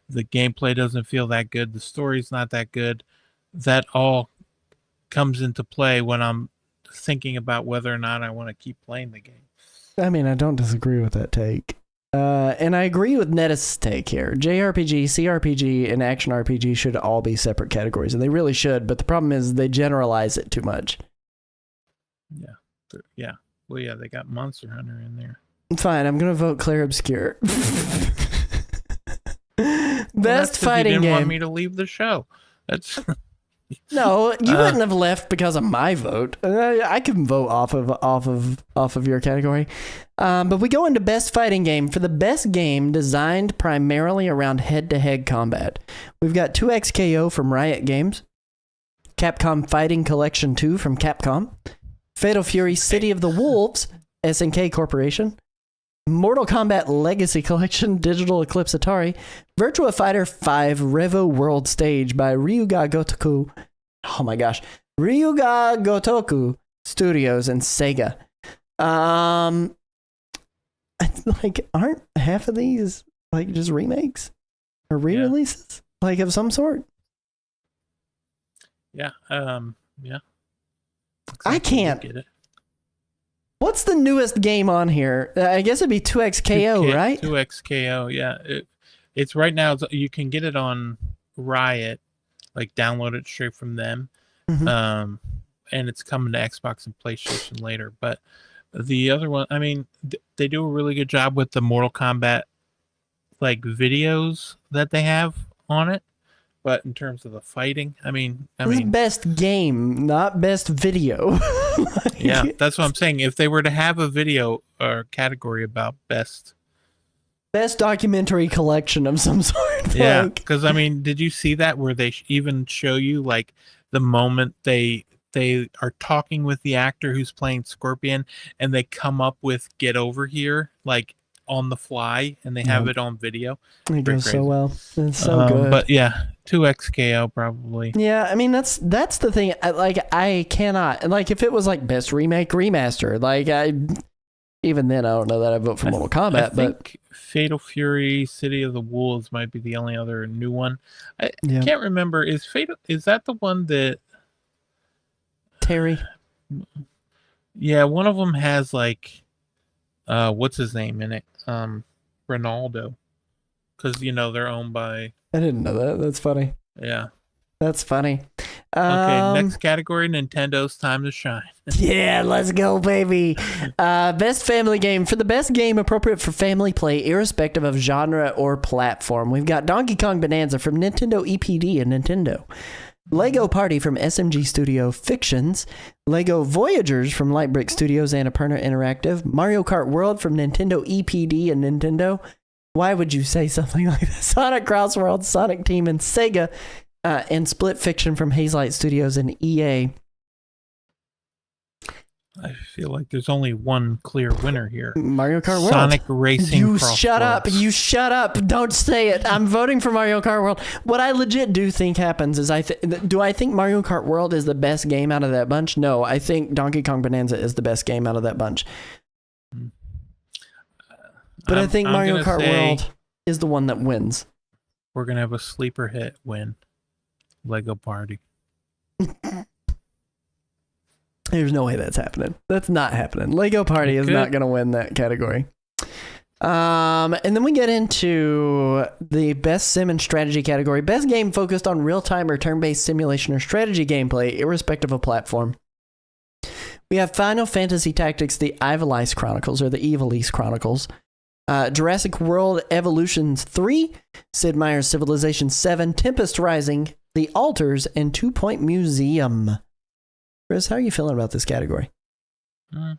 the gameplay doesn't feel that good, the story's not that good, that all comes into play when I'm thinking about whether or not I want to keep playing the game. I mean, I don't disagree with that take. And I agree with Nettis' take here. JRPG, CRPG, and Action RPG should all be separate categories, and they really should, but the problem is they generalize it too much. Yeah. Well, yeah, they got Monster Hunter in there. Fine, I'm going to vote Clair Obscur. Well, Best that's 'cause fighting you didn't want game. me to leave the show. That's No, you wouldn't have left because of my vote. I can vote off of your category. But we go into best fighting game. For the best game designed primarily around head-to-head combat, we've got 2XKO from Riot Games, Capcom Fighting Collection 2 from Capcom, Fatal Fury City of the Wolves, SNK Corporation, Mortal Kombat Legacy Collection Digital Eclipse Atari, Virtua Fighter 5 Revo World Stage by Ryuga Gotoku. Oh my gosh. Ryuga Gotoku Studios and Sega. Like, aren't half of these like just remakes or re-releases like of some sort? Yeah. Yeah. I can't. Get it. What's the newest game on here? I guess it'd be 2XKO, right? 2XKO, yeah. It's right now. You can get it on Riot, like download it straight from them. Mhm. And it's coming to Xbox and PlayStation later. But the other one, I mean, they do a really good job with the Mortal Kombat like videos that they have on it. But in terms of the fighting, I mean, best game, not best video. yeah, that's what I'm saying. If they were to have a video or category about best documentary collection of some sort. Yeah, because I mean, did you see that where they even show you like the moment they are talking with the actor who's playing Scorpion, and they come up with "Get over here" like on the fly, and they have it on video. It goes so well. It's so good. But yeah, 2XKO probably. Yeah, I mean that's the thing. I cannot like if it was like best remake remaster. Like even then I don't know that I vote for Mortal Kombat. I think Fatal Fury, City of the Wolves might be the only other new one. I can't remember. Is that the one that Terry? Yeah, one of them has like what's his name in it? Ronaldo. Because they're owned by. I didn't know that. That's funny. Yeah. That's funny. Okay, next category, Nintendo's time to shine. Yeah, let's go, baby. Best family game. For the best game appropriate for family play, irrespective of genre or platform, we've got Donkey Kong Bonanza from Nintendo EPD and Nintendo. Lego Party from SMG Studio Fictions. Lego Voyagers from Lightbrick Studios and Annapurna Interactive. Mario Kart World from Nintendo EPD and Nintendo. Why would you say something like that? Sonic Crossworld, Sonic Team, and Sega. And Split Fiction from Hazelight Studios and EA. I feel like there's only one clear winner here. Mario Kart World. Sonic Racing. You shut up. You shut up. Don't say it. I'm voting for Mario Kart World. What I legit do think happens is do I think Mario Kart World is the best game out of that bunch? No, I think Donkey Kong Bonanza is the best game out of that bunch. But I think Mario Kart World is the one that wins. We're going to have a sleeper hit win. Lego Party. There's no way that's happening. That's not happening. Lego Party is not going to win that category. And then we get into the best sim and strategy category. Best game focused on real-time or turn-based simulation or strategy gameplay, irrespective of platform. We have Final Fantasy Tactics, the Ivalice Chronicles, or the Ivalice Chronicles. Jurassic World Evolutions 3, Sid Meier's Civilization 7, Tempest Rising, The Altars, and 2 Point Museum. Chris, how are you feeling about this category? I'm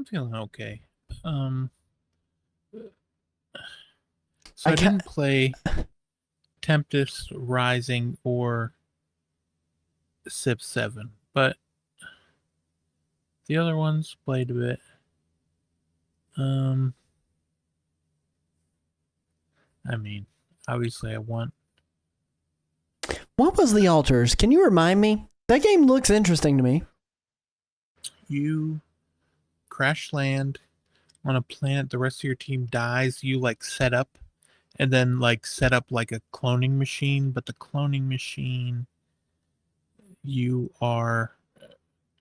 feeling okay. So I didn't play Tempest Rising or Civ 7, but the other ones played a bit. I mean, obviously I want. What was The Altars? Can you remind me? That game looks interesting to me. You crash land on a planet, the rest of your team dies, you like set up and then like set up like a cloning machine, but the cloning machine, you are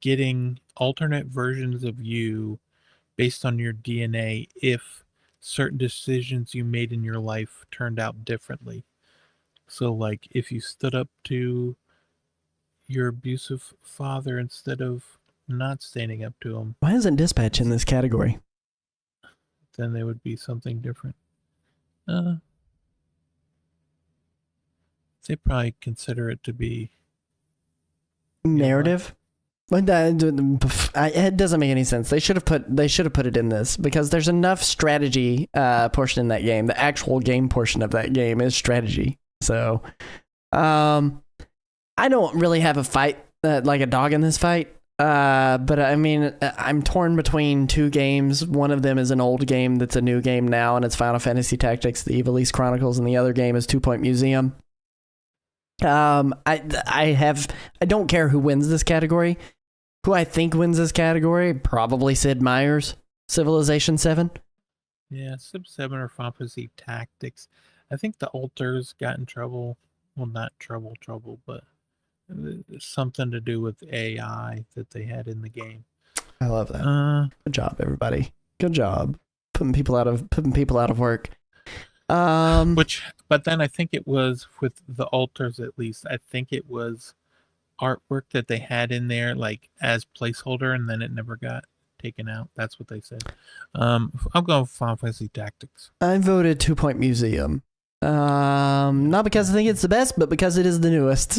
getting alternate versions of you based on your DNA if certain decisions you made in your life turned out differently. So like if you stood up to your abusive father instead of not standing up to him. Why isn't Dispatch in this category? Then they would be something different. They probably consider it to be narrative. But it doesn't make any sense. They should have put it in this because there's enough strategy portion in that game. The actual game portion of that game is strategy. So, I don't really have a fight like a dog in this fight. But I mean, I'm torn between two games. One of them is an old game that's a new game now, and it's Final Fantasy Tactics: The Ivalice Chronicles, and the other game is 2 Point Museum. I don't care who wins this category. Who I think wins this category? Probably Sid Meier's Civilization 7. Yeah, Civ 7 or Final Fantasy Tactics. I think the Alters got in trouble. Well, not trouble, but something to do with AI that they had in the game. I love that. Good job, everybody. Good job putting people out of work. But then I think it was with the Alters, at least. I think it was artwork that they had in there, like as placeholder, and then it never got taken out. That's what they said. I'm going with Final Fantasy Tactics. I voted 2 Point Museum. Not because I think it's the best, but because it is the newest.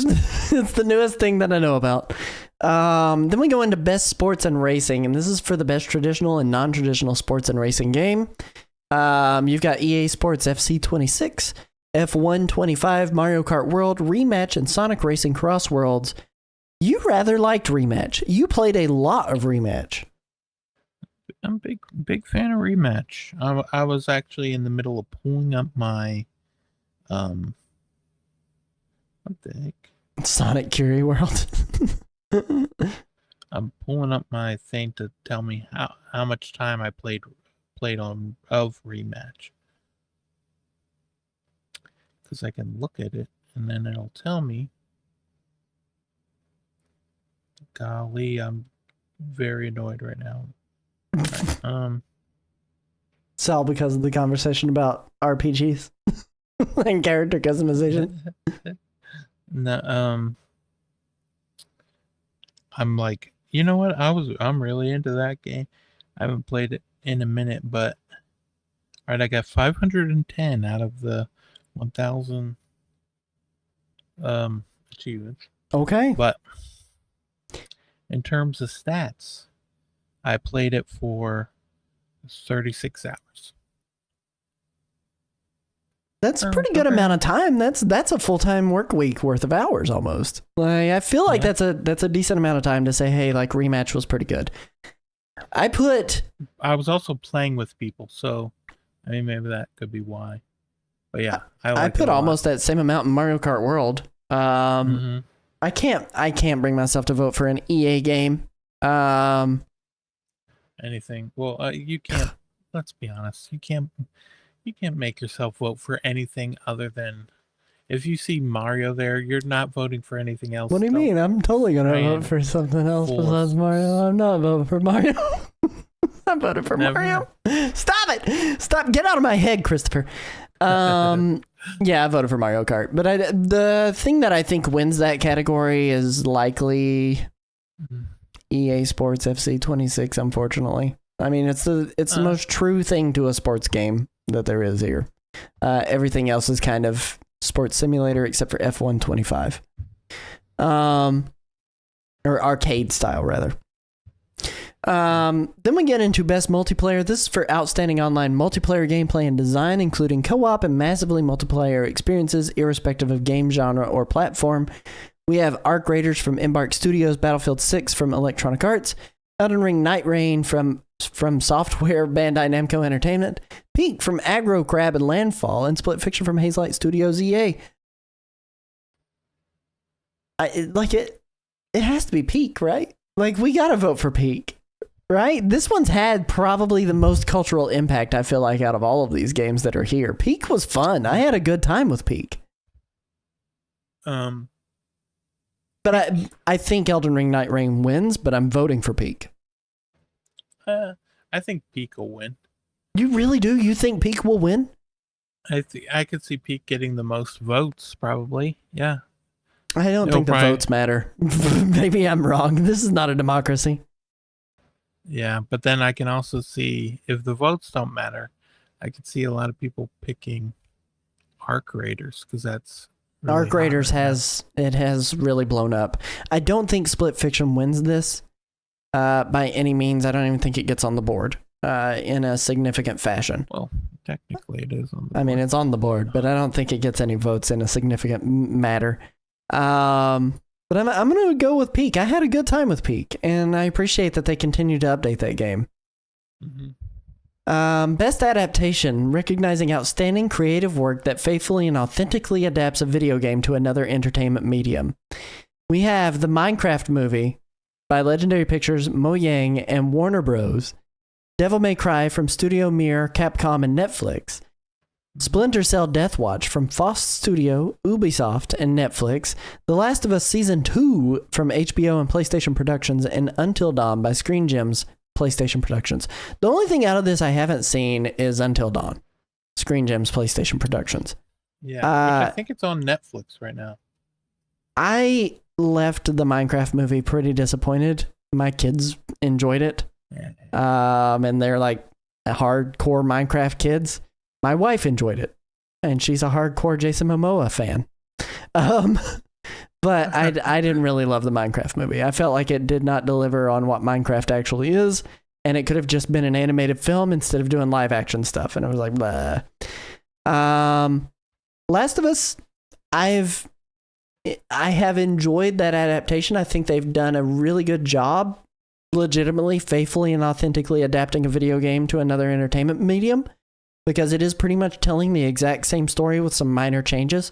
It's the newest thing that I know about. Then we go into best sports and racing, and this is for the best traditional and non-traditional sports and racing game. You've got EA Sports FC 26, F1 25, Mario Kart World, Rematch, and Sonic Racing Cross Worlds. You rather liked Rematch. You played a lot of Rematch. I'm a big fan of Rematch. I was actually in the middle of pulling up my what the heck? Sonic Curie World. I'm pulling up my thing to tell me how much time I played on of Rematch, because I can look at it and then it'll tell me. Golly, I'm very annoyed right now. Right, it's all because of the conversation about RPGs and character customization. No, I'm like, you know what? I'm really into that game. I haven't played it in a minute, but all right, I got 510 out of the 1,000 achievements. Okay. But in terms of stats, I played it for 36 hours. That's a pretty good amount of time. That's a full-time work week worth of hours almost. Like, I feel like that's a decent amount of time to say, hey, like Rematch was pretty good. I was also playing with people, so I mean maybe that could be why. But yeah, I put almost that same amount in Mario Kart World. I can't bring myself to vote for an EA game. Anything. Well, you can't. Let's be honest. You can't make yourself vote for anything other than if you see Mario there. You're not voting for anything else. What do you mean? I'm totally gonna vote for something else besides Mario. I'm not voting for Mario. I voted for Mario. Stop it! Stop! Get out of my head, Christopher. Yeah, I voted for Mario Kart, but the thing that I think wins that category is likely EA Sports FC 26. Unfortunately, I mean it's the most true thing to a sports game that there is here. Everything else is kind of sports simulator except for F1 25, or arcade style rather. Then we get into best multiplayer. This is for outstanding online multiplayer gameplay and design, including co-op and massively multiplayer experiences, irrespective of game genre or platform. We have Arc Raiders from Embark Studios, Battlefield 6 from Electronic Arts, Elden Ring Night Rain from Software Bandai Namco Entertainment, Peak from Aggro Crab and Landfall, and Split Fiction from Hazelight Studios EA. It has to be Peak, right? Like, we gotta vote for Peak, right? This one's had probably the most cultural impact, I feel like, out of all of these games that are here. Peak was fun. I had a good time with Peak. But I think Elden Ring Night Rain wins, but I'm voting for Peak. I think Peak will win. You really do? You think Peak will win? I could see Peak getting the most votes, probably. Yeah. I don't think the votes matter. Maybe I'm wrong. This is not a democracy. Yeah, but then I can also see if the votes don't matter, I could see a lot of people picking Arc Raiders because that's really Arc Raiders has really blown up. I don't think Split Fiction wins this by any means. I don't even think it gets on the board in a significant fashion. Well, technically it is on the board. I mean, it's on the board, but I don't think it gets any votes in a significant matter. But I'm going to go with Peak. I had a good time with Peak, and I appreciate that they continue to update that game. Best adaptation, recognizing outstanding creative work that faithfully and authentically adapts a video game to another entertainment medium. We have the Minecraft movie by Legendary Pictures, Mojang, and Warner Bros. Devil May Cry from Studio Mir, Capcom, and Netflix. Splinter Cell Deathwatch from Fox Studio, Ubisoft, and Netflix. The Last of Us Season 2 from HBO and PlayStation Productions, and Until Dawn by Screen Gems, PlayStation Productions. The only thing out of this I haven't seen is Until Dawn, Screen Gems, PlayStation Productions. Yeah, which I think it's on Netflix right now. I left the Minecraft movie pretty disappointed. My kids enjoyed it. And they're like hardcore Minecraft kids. My wife enjoyed it, and she's a hardcore Jason Momoa fan. But I didn't really love the Minecraft movie. I felt like it did not deliver on what Minecraft actually is, and it could have just been an animated film instead of doing live action stuff. And I was like, blah. Last of Us, I have enjoyed that adaptation. I think they've done a really good job, legitimately, faithfully, and authentically adapting a video game to another entertainment medium, because it is pretty much telling the exact same story with some minor changes.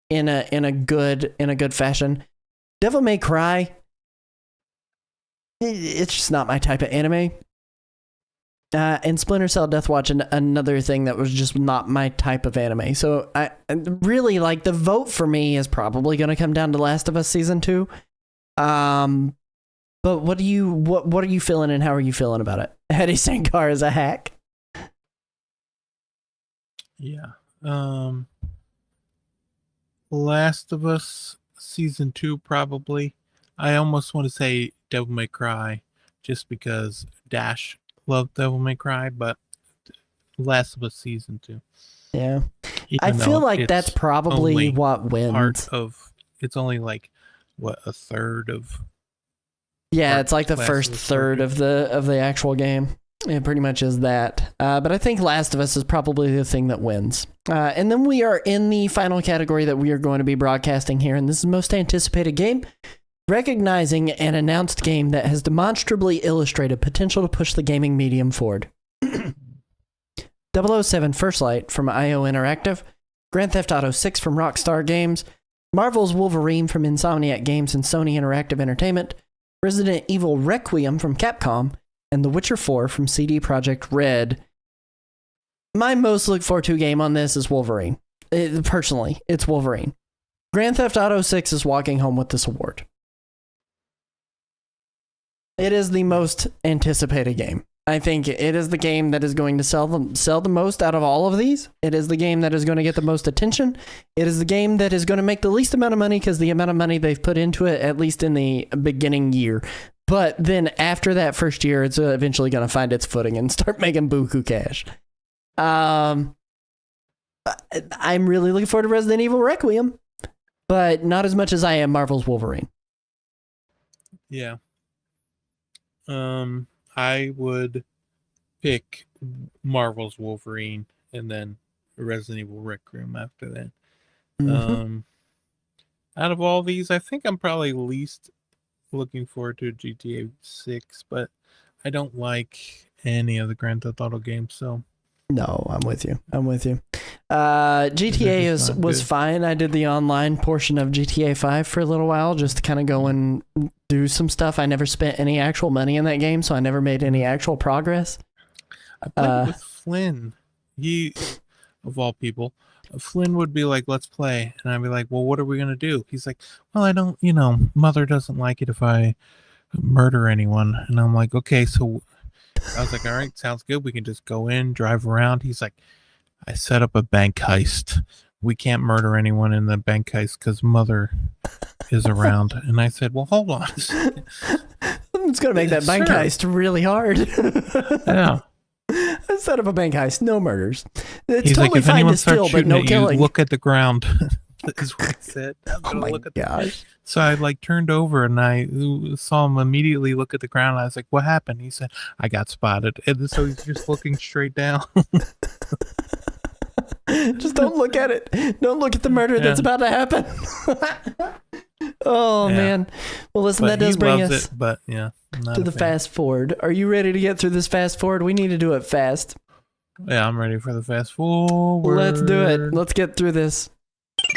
In a good fashion. Devil May Cry, it's just not my type of anime. And Splinter Cell Deathwatch, another thing that was just not my type of anime. So I really, like, the vote for me is probably going to come down to Last of Us Season 2. But what are you feeling, and how are you feeling about it? Hedy Sankar is a hack. Yeah. Last of Us Season 2, probably. I almost want to say Devil May Cry, just because Dash loved Devil May Cry, but Last of Us Season 2. Yeah. I feel like that's probably what wins. It's only like, what, a third of... Yeah, it's like the first third of the actual game. It pretty much is that. But I think Last of Us is probably the thing that wins. And then we are in the final category that we are going to be broadcasting here, and this is most anticipated game. Recognizing an announced game that has demonstrably illustrated potential to push the gaming medium forward. 007 First Light from IO Interactive. Grand Theft Auto 6 from Rockstar Games. Marvel's Wolverine from Insomniac Games and Sony Interactive Entertainment. Resident Evil Requiem from Capcom. And The Witcher 4 from CD Projekt Red. My most looked forward to game on this is Wolverine. Personally, it's Wolverine. Grand Theft Auto 6 is walking home with this award. It is the most anticipated game. I think it is the game that is going to sell the most out of all of these. It is the game that is going to get the most attention. It is the game that is going to make the least amount of money because the amount of money they've put into it, at least in the beginning year. But then after that first year, it's eventually going to find its footing and start making buku cash. I'm really looking forward to Resident Evil Requiem, but not as much as I am Marvel's Wolverine. Yeah. I would pick Marvel's Wolverine and then Resident Evil Requiem after that. Mm-hmm. Out of all these, I think I'm probably least looking forward to GTA 6, but I don't like any of the Grand Theft Auto games, so... No, I'm with you. GTA was fine. I did the online portion of GTA 5 for a little while just to kind of go and do some stuff. I never spent any actual money in that game, so I never made any actual progress. I played with Flynn. He, of all people, Flynn would be like, let's play. And I'd be like, well, what are we going to do? He's like, well, I don't, Mother doesn't like it if I murder anyone. And I'm like, okay, so... I was like, all right, sounds good. We can just go in, drive around. He's like, I set up a bank heist. We can't murder anyone in the bank heist because Mother is around. And I said, well, hold on. It's going to make that bank heist really hard. Yeah. I set up a bank heist, no murders. It's He's totally like, if fine anyone to starts steal, but shooting no at killing. you, look at the ground. Is what he said. Oh my gosh. So I turned over and I saw him immediately look at the ground. I was like, what happened? He said, I got spotted. And so he's just looking straight down. Just don't look at it. Don't look at the murder that's about to happen. Oh, man. Well, listen, But that does he bring loves us it, but yeah, not to a the fan. fast forward. Are you ready to get through this fast forward? We need to do it fast. Yeah, I'm ready for the fast forward. Let's do it. Let's get through this.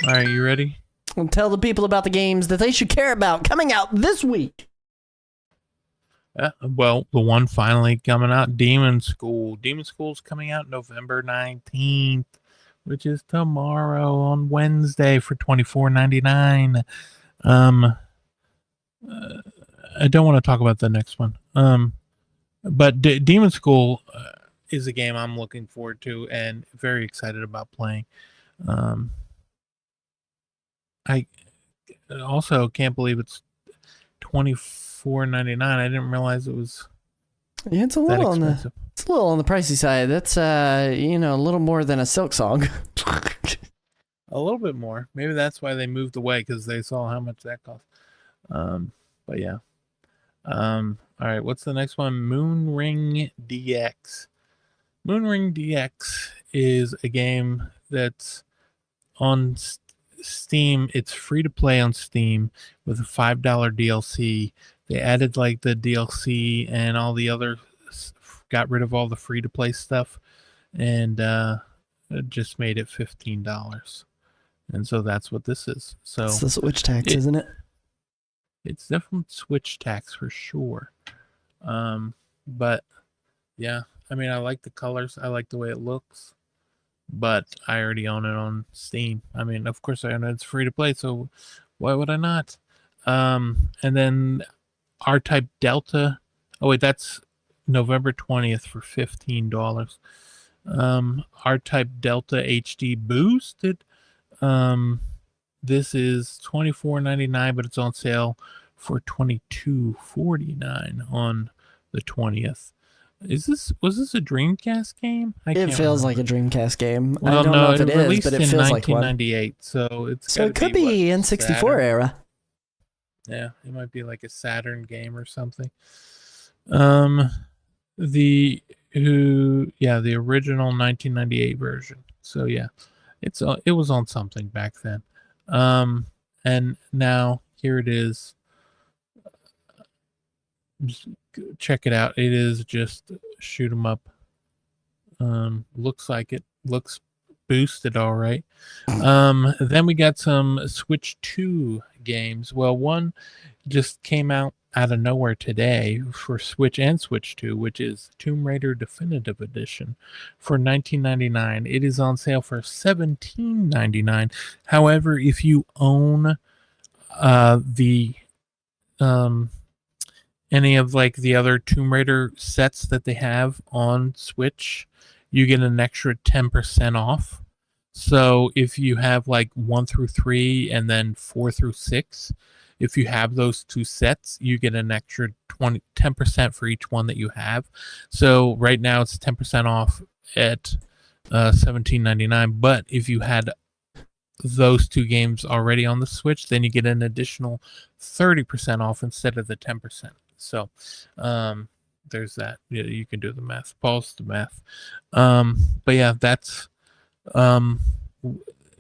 All right, you ready? And tell the people about the games that they should care about coming out this week. Well, the one finally coming out, Demon School. Demon School's coming out November 19th, which is tomorrow on Wednesday for $24.99. I don't want to talk about the next one. But Demon School is a game I'm looking forward to and very excited about playing. I also can't believe it's $24.99. I didn't realize it was Yeah, it's a that little on the expensive. pricey side. That's a little more than a Silk Song. A little bit more. Maybe that's why they moved away, because they saw how much that cost. But yeah. All right, what's the next one? Moonring DX. Moonring DX is a game that's on Steam. It's free to play on Steam with a $5 DLC. They added like the DLC and all the other, got rid of all the free to play stuff, and just made it $15. And so that's what this is. So It's the Switch tax, isn't it? it's definitely Switch tax for sure. But yeah, I mean, I like the colors. I like the way it looks. But I already own it on Steam. I mean, of course I own it. It's free to play, so why would I not? And then R-Type Delta. Oh wait, that's November 20th for $15. R-Type Delta HD Boosted. This is $24.99, but it's on sale for $22.49 on the 20th. Was this a Dreamcast game? It feels like a Dreamcast game. Well, I don't know if it is, released but it in feels like one. 1998, so it's So it could be N64 era. Yeah, it might be like a Saturn game or something. The original 1998 version. So yeah, it was on something back then. And now here it is. Just check it out. It is just shoot 'em up. Looks like it looks boosted all right. Then we got some Switch 2 games. Well, one just came out of nowhere today for Switch and Switch 2, which is Tomb Raider Definitive Edition for $19.99. It is on sale for $17.99. However, if you own any of like the other Tomb Raider sets that they have on Switch, you get an extra 10% off. So if you have like 1 through 3 and then 4 through 6, if you have those two sets, you get an extra 10% for each one that you have. So right now it's 10% off at $17.99. But if you had those two games already on the Switch, then you get an additional 30% off instead of the 10%. So there's that. You can do the math. Pause the math. But yeah, that's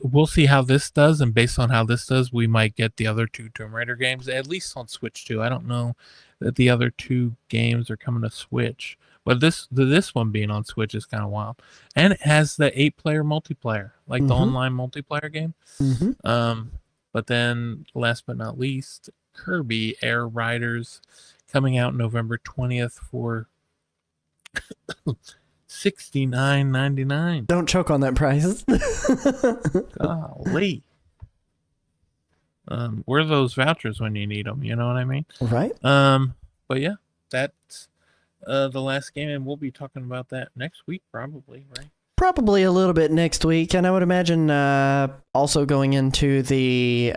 we'll see how this does, and based on how this does, we might get the other two Tomb Raider games, at least on Switch 2. I don't know that the other two games are coming to Switch, but this one being on Switch is kind of wild. And it has the 8-player multiplayer, like the online multiplayer game. But then last but not least, Kirby Air Riders coming out November 20th for $69.99. Don't choke on that price. Golly. Where are those vouchers when you need them? You know what I mean? Right. But yeah, that's the last game, and we'll be talking about that next week, probably, right? Probably a little bit next week, and I would imagine also going into the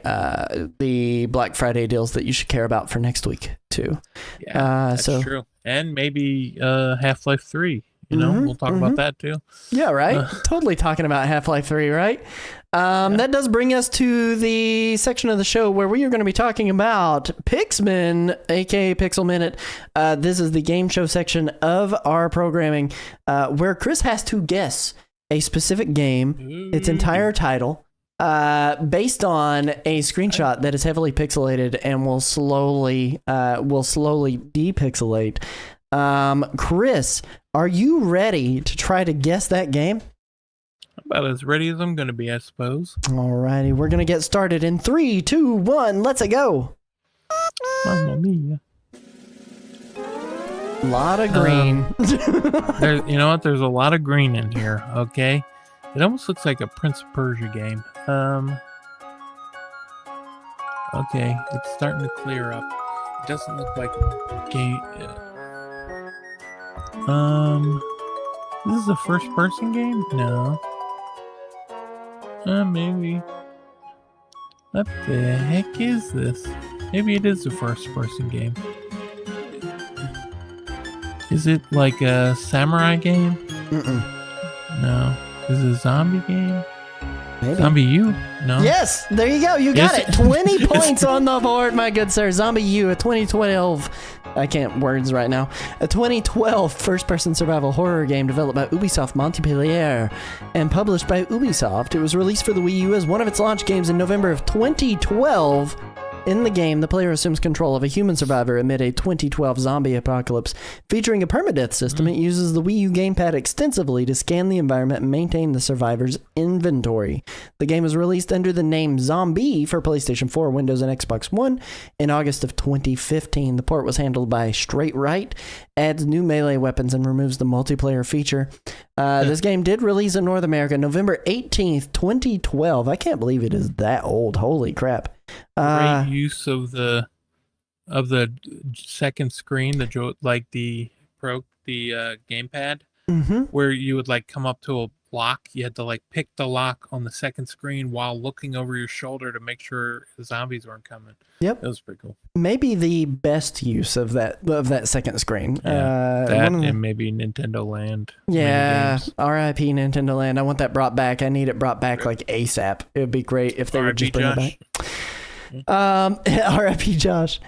Black Friday deals that you should care about for next week too. Yeah, that's true. And maybe Half-Life 3. You know, we'll talk about that too. Yeah, right. Totally talking about Half-Life 3, right? That does bring us to the section of the show where we are going to be talking about Pixmin, aka Pixel Minute. This is the game show section of our programming, where Chris has to guess a specific game, its entire title, based on a screenshot that is heavily pixelated and will slowly depixelate. Chris, are you ready to try to guess that game? About as ready as I'm going to be, I suppose. Alrighty, we're gonna get started in 3, 2, 1. Let's go. Mamma mia. Lot of green. You know what? There's a lot of green in here. Okay, it almost looks like a Prince of Persia game. Okay, it's starting to clear up. It doesn't look like a game. This is a first-person game? No. Maybe. What the heck is this? Maybe it is a first-person game. Is it like a samurai game? No. Is it a zombie game? Maybe. Zombie U? No. Yes, there you go. You got it. 20 points on the board, my good sir. Zombie U, a 2012. I can't words right now. A 2012 first-person survival horror game developed by Ubisoft Montpellier and published by Ubisoft. It was released for the Wii U as one of its launch games in November of 2012. In the game, the player assumes control of a human survivor amid a 2012 zombie apocalypse. Featuring a permadeath system, it uses the Wii U gamepad extensively to scan the environment and maintain the survivor's inventory. The game was released under the name Zombie for PlayStation 4, Windows, and Xbox One in August of 2015. The port was handled by Straight Right, adds new melee weapons, and removes the multiplayer feature. This game did release in North America November 18th, 2012. I can't believe it is that old. Holy crap. Great use of the second screen, the gamepad, where you would like come up to a block. You had to like pick the lock on the second screen while looking over your shoulder to make sure the zombies weren't coming. Yep, that was pretty cool. Maybe the best use of that second screen. Yeah, and maybe Nintendo Land. Yeah, R.I.P. Nintendo Land. I want that brought back. I need it brought back like ASAP. It would be great if they would just bring it back. R.I.P. Josh.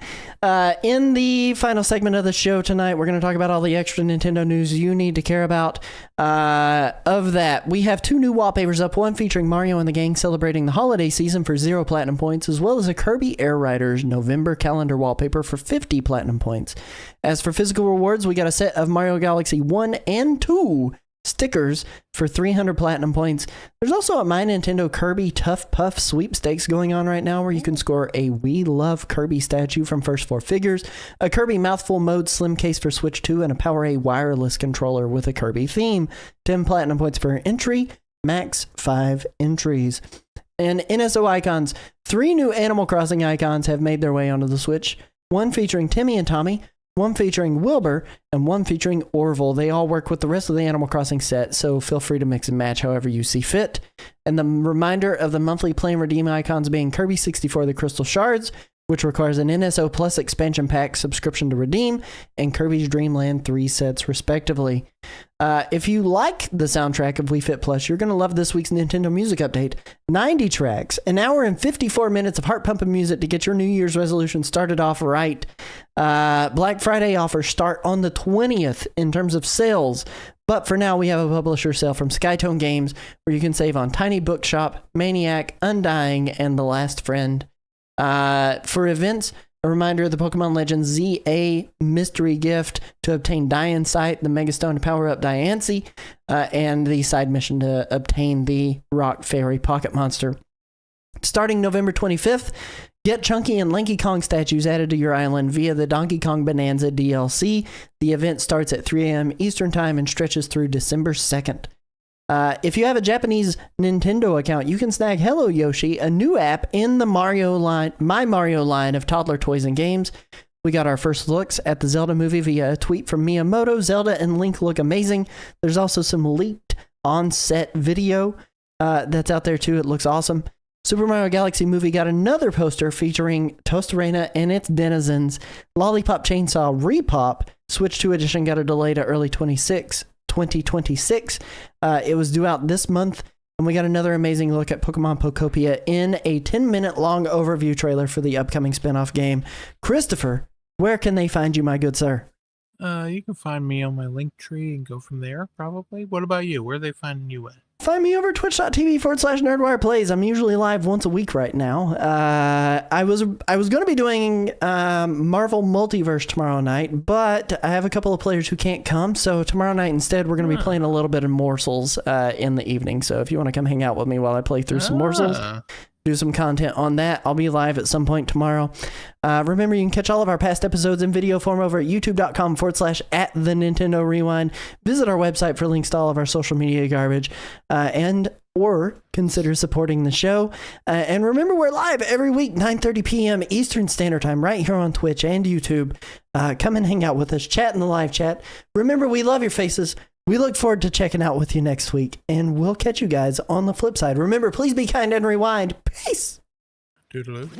In the final segment of the show tonight, we're going to talk about all the extra Nintendo news you need to care about. Of that, we have 2 new wallpapers up, one featuring Mario and the gang celebrating the holiday season for 0 platinum points, as well as a Kirby Air Riders November calendar wallpaper for 50 platinum points. As for physical rewards, we got a set of Mario Galaxy 1 and 2 stickers for 300 platinum points. There's also a My Nintendo Kirby Tough Puff sweepstakes going on right now where you can score a We Love Kirby statue from First 4 Figures, a Kirby Mouthful Mode slim case for Switch 2, and a PowerA wireless controller with a Kirby theme. 10 platinum points per entry, max 5 entries. And NSO icons, 3 new Animal Crossing icons have made their way onto the Switch, one featuring Timmy and Tommy, one featuring Wilbur, and one featuring Orville. They all work with the rest of the Animal Crossing set, so feel free to mix and match however you see fit. And the reminder of the monthly play and redeem icons being Kirby 64 The Crystal Shards, which requires an NSO Plus expansion pack subscription to redeem, and Kirby's Dream Land 3 sets, respectively. If you like the soundtrack of Wii Fit Plus, you're going to love this week's Nintendo Music Update. 90 tracks, an hour and 54 minutes of heart-pumping music to get your New Year's resolution started off right. Black Friday offers start on the 20th in terms of sales. But for now, we have a publisher sale from Skytone Games where you can save on Tiny Bookshop, Maniac, Undying, and The Last Friend. For events, a reminder of the Pokemon Legends ZA mystery gift to obtain Dian Sight, the Mega Stone to power up Diancie, and the side mission to obtain the Rock Fairy Pocket Monster. Starting November 25th, get Chunky and Lanky Kong statues added to your island via the Donkey Kong Bonanza DLC. The event starts at 3 a.m. Eastern Time and stretches through December 2nd. If you have a Japanese Nintendo account, you can snag Hello Yoshi, a new app in the My Mario line of toddler toys and games. We got our first looks at the Zelda movie via a tweet from Miyamoto. Zelda and Link look amazing. There's also some leaked on-set video that's out there too. It looks awesome. Super Mario Galaxy movie got another poster featuring Toast Arena and its denizens. Lollipop Chainsaw Repop Switch 2 edition got a delay to early 2026. It was due out this month, and we got another amazing look at Pokemon Pokopia in a 10-minute long overview trailer for the upcoming spin-off game. Christopher, where can they find you, my good sir? You can find me on my link tree and go from there, probably. What about you? Where are they finding you at? find me over twitch.tv/nerdwireplays. I'm usually live once a week right now. I was going to be doing Marvel Multiverse tomorrow night, but I have a couple of players who can't come, so tomorrow night instead we're going to be playing a little bit of Morsels in the evening. So if you want to come hang out with me while I play through some Morsels, do some content on that. I'll be live at some point tomorrow. Remember, you can catch all of our past episodes in video form over at youtube.com/@the-Nintendo-Rewind. Visit our website for links to all of our social media garbage, or consider supporting the show. And remember, we're live every week, 9:30 p.m. Eastern Standard Time, right here on Twitch and YouTube. Come and hang out with us, chat in the live chat. Remember, we love your faces. We look forward to checking out with you next week, and we'll catch you guys on the flip side. Remember, please be kind and rewind. Peace. Toodaloo.